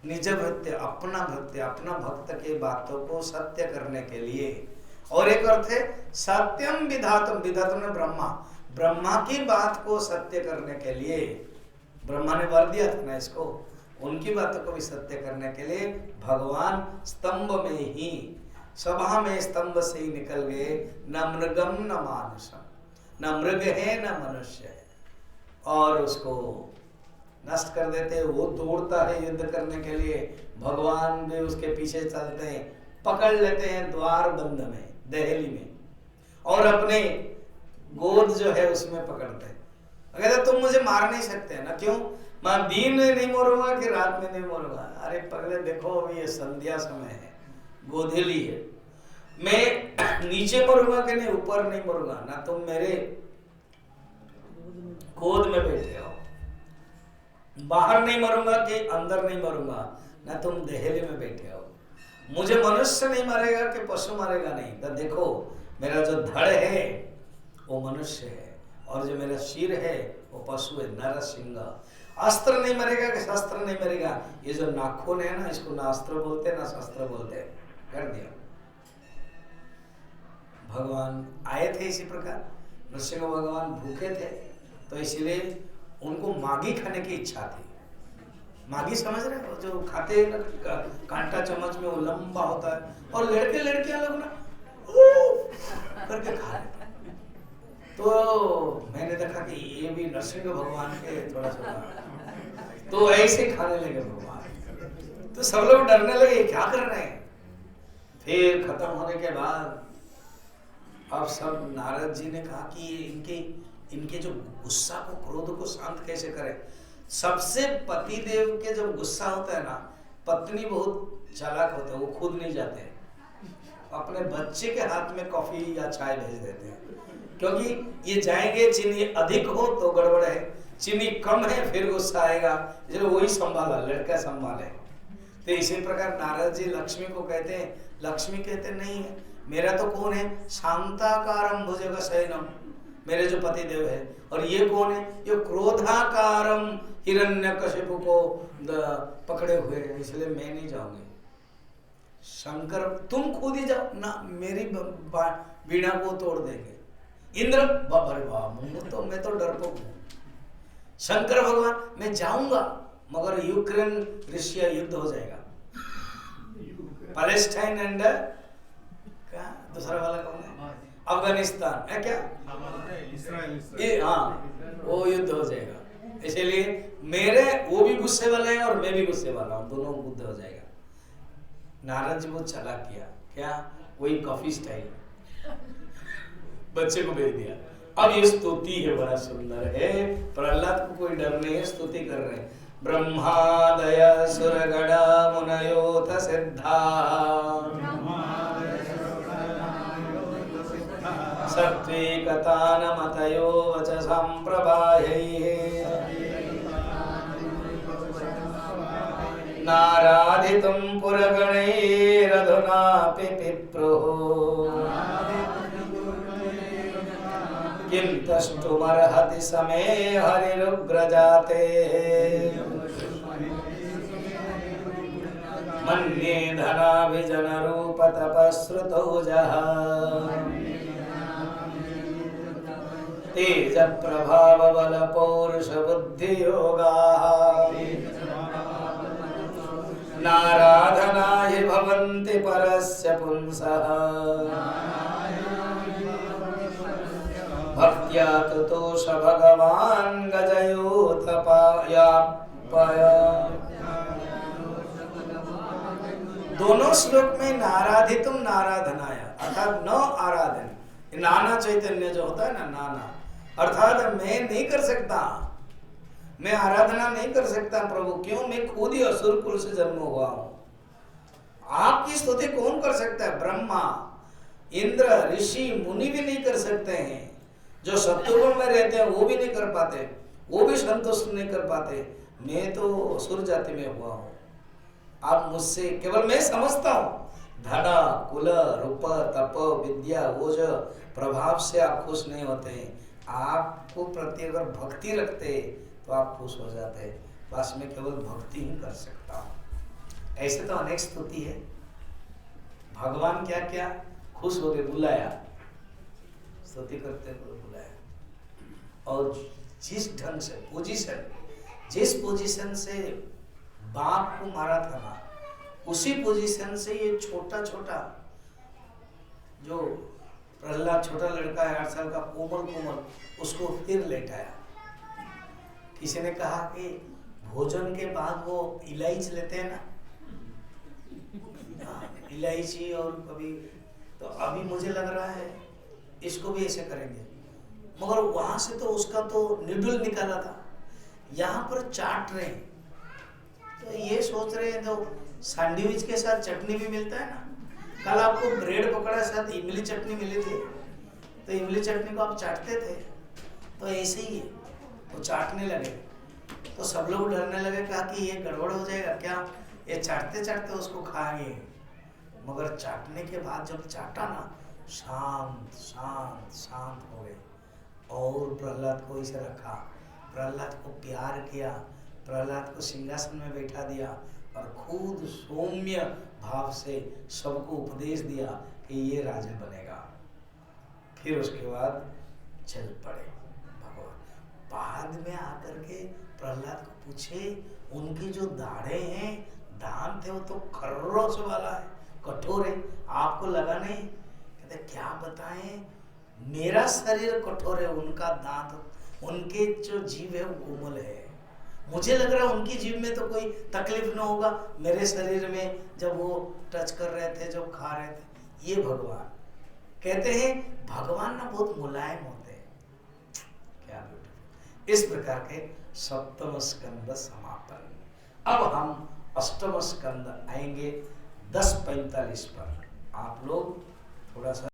[SPEAKER 1] निज भृत्य, अपना भृत्य, अपना भक्त के बातों को सत्य करने के लिए। और एक अर्थ है सत्यम विधातुम, विधातुम ने ब्रह्मा की बात को सत्य करने के लिए, ब्रह्मा ने वर दिया था ना इसको, उनकी बातों को भी सत्य करने के लिए भगवान स्तंभ में ही, सभा में स्तंभ से ही निकल गए। न मृगम न मानुषम, न मृग है न मनुष्य है, और उसको नष्ट कर देते हैं। वो दौड़ता है युद्ध करने के लिए, भगवान भी उसके पीछे चलते हैं, पकड़ लेते हैं द्वार बंद में, दहली में, और अपने गोद जो है उसमें पकड़ते हैं। कहते तुम मुझे मार नहीं सकते ना, क्यों? मैं दिन में नहीं मरूंगा कि रात में नहीं मरूंगा। अरे पगले देखो, अभी ये संध्या समय है, गोधेली है, मैं नीचे मरूंगा कि नहीं, ऊपर नहीं मरूंगा ना, तुम मेरे गोद में बैठे हो। बाहर नहीं मरूंगा कि अंदर नहीं मरूंगा ना, तुम दहली में बैठे हो। मुझे मनुष्य नहीं मारेगा कि पशु मारेगा नहीं। तो देखो मेरा जो धड़ है वो मनुष्य है, और जो मेरा सिर है वो पशु है, नरसिंह। अस्त्र नहीं मरेगा कि शस्त्र नहीं मरेगा। ये जो नाखून है ना, इसको ना अस्त्र बोलते ना शस्त्र बोलते, कर दिया। भगवान आए थे इसी प्रकार, नरसिंह भगवान भूखे थे तो इसलिए उनको मागी खाने की इच्छा थी। मागी समझ रहे हो, जो खाते हैं ना कांटा चम्मच में, वो लंबा होता है, और लड़के लड़कियां लोग ना करके खा लेते। तो मैंने देखा कि ये भी नरसिंह भगवान के थोड़ा सा, तो ऐसे खाने लगे भगवान। तो सब लोग डरने लगे, क्या कर रहे हैं। फिर खत्म होने के बाद अब सब, नारद जी ने कहा कि इनके जो गुस्सा को, क्रोध को शांत कैसे करें। सबसे पति देव के जब गुस्सा होता है ना, पत्नी बहुत चालाक होते हैं, वो खुद नहीं जाते हैं, अपने बच्चे के हाथ में कॉफी या चाय भेज देते हैं, क्योंकि ये जाएंगे चीनी अधिक हो तो गड़बड़ है, चीनी कम है फिर गुस्सा आएगा, इसलिए वही संभाला, लड़का संभाले। तो इसी प्रकार नारद जी लक्ष्मी को कहते हैं, लक्ष्मी कहते नहीं है, मेरा तो कौन है, शांताकारम भुजगशयनम, मेरे जो पति देव है। और ये कौन है, ये क्रोधाकारम हिरण्यकशिपु को पकड़े हुए हैं, इसलिए मैं नहीं जाऊंगी। शंकर तुम खुद ही जाओ ना, मेरी वीणा को तोड़ देंगे। इंद्र बाबरे बाबा, तो मैं तो डरपोक हूँ। शंकर भगवान मैं जाऊंगा, मगर यूक्रेन रशिया युद्ध हो जाएगा, पैलेस्टाइन एंड क्या दूसरा वाला कौन है, अफगानिस्तान है क्या, इस्राइल, हाँ वो युद्ध हो जाएगा। इसलिए मेरे वो भी गुस्से वाले हैं और मैं भी गुस्से वाला हूँ, दोनों युद्ध हो जाएगा। नारद जी बहुत चालाक किया, क्या वही कॉफी स्टाइल बच्चे को भेज दिया। अब ये स्तुति है, बड़ा सुंदर है, प्रहलाद को कोई डर नहीं है, स्तुति कर रहे हैं। ब्रह्मादय सुरगणा मुनयोथ सिद्धा सत्त्विक क्लतानमतयो वचसां प्रवाहैः नाराधितुं पुरगणैरधुनापि पिप्रुः किं तष्टुमर्हति समे हरिरुग्रजाते मन्ये धनाभिजनरूपतपस्रुतौजः तेजप्रभावबलपौरुषबुद्धियोगाः नाराधनाय भवन्ति परस्य पुंसः भक्त्या तुतोष भगवान् गजयोतपायापय। दोनों श्लोक में नाराधितुम नाराधनाय अर्थात न आराधन, नाना चैतन्य जो होता है ना, नाना अर्थात मैं नहीं कर सकता, मैं आराधना नहीं कर सकता प्रभु, क्यों? मैं खुद ही असुर कुल से जन्म हुआ हूं। आपकी स्तुति कौन कर सकता है? ब्रह्मा, इंद्र, ऋषि, मुनि भी नहीं कर सकते हैं। जो सत्वगुण में रहते हैं वो भी नहीं कर पाते, वो भी संतुष्ट नहीं कर पाते। मैं तो असुर जाति में हुआ हूं। आप मुझसे केवल मैं समझता हूं धन, कुल, रूप, तप, विद्या, ओज, प्रभाव से आप खुश नहीं होते। आपको प्रति अगर भक्ति रखते तो आप खुश हो जाते। बस मैं केवल भक्ति ही कर सकता हूँ। ऐसे तो अनेक स्तुति है। भगवान क्या क्या खुश हो गए, बुलाया, स्तुति करते हुए बुलाया। और जिस ढंग से पोजीशन, जिस पोजीशन से बाप को मारा था ना, उसी पोजीशन से ये छोटा छोटा जो प्रहलाद, छोटा लड़का है 8 साल का, कोमल कोमल, उसको फिर लेटाया। किसी ने कहा कि भोजन के बाद वो इलायची लेते हैं ना, इलायची, और कभी तो अभी मुझे लग रहा है इसको भी ऐसे करेंगे। मगर वहां से तो उसका तो निडल निकाला था, यहाँ पर चाट रहे हैं। तो ये सोच रहे हैं, तो सैंडविच के साथ चटनी भी मिलता है ना। कल आपको ब्रेड पकड़ा साथ इमली चटनी मिली थी, तो इमली चटनी को आप चाटते थे, तो ऐसे ही है, वो चाटने लगे। तो सब लोग डरने लगे, कहा कि ये गड़बड़ हो जाएगा क्या, ये चाटते चाटते उसको खाएंगे। मगर चाटने के बाद जब चाटा ना, शांत शांत शांत हो गए। और प्रहलाद को इसे रखा, प्रहलाद को प्यार किया, प्रहलाद को सिंहासन में बैठा दिया और खुद सौम्य भाव से सबको उपदेश दिया कि ये राजा बनेगा। फिर उसके बाद चल पड़े भगवान। बाद में आकर के प्रहलाद को पूछे, उनकी जो दाढ़े हैं, दांत थे, वो तो खर्रोच वाला है, कठोर है, आपको लगा नहीं? कहते क्या बताएं, मेरा शरीर कठोर है, उनका दांत, उनके जो जीव है वो कोमल है। मुझे लग रहा है उनकी जीभ में तो कोई तकलीफ ना होगा, मेरे शरीर में जब वो टच कर रहे थे, जब खा रहे थे। ये भगवान कहते हैं, भगवान ना बहुत मुलायम होते हैं। क्या ब्यूटीफुल। इस प्रकार के सप्तम स्कंद समापन। अब हम अष्टम स्कंद आएंगे 10:45 पर। आप लोग थोड़ा सा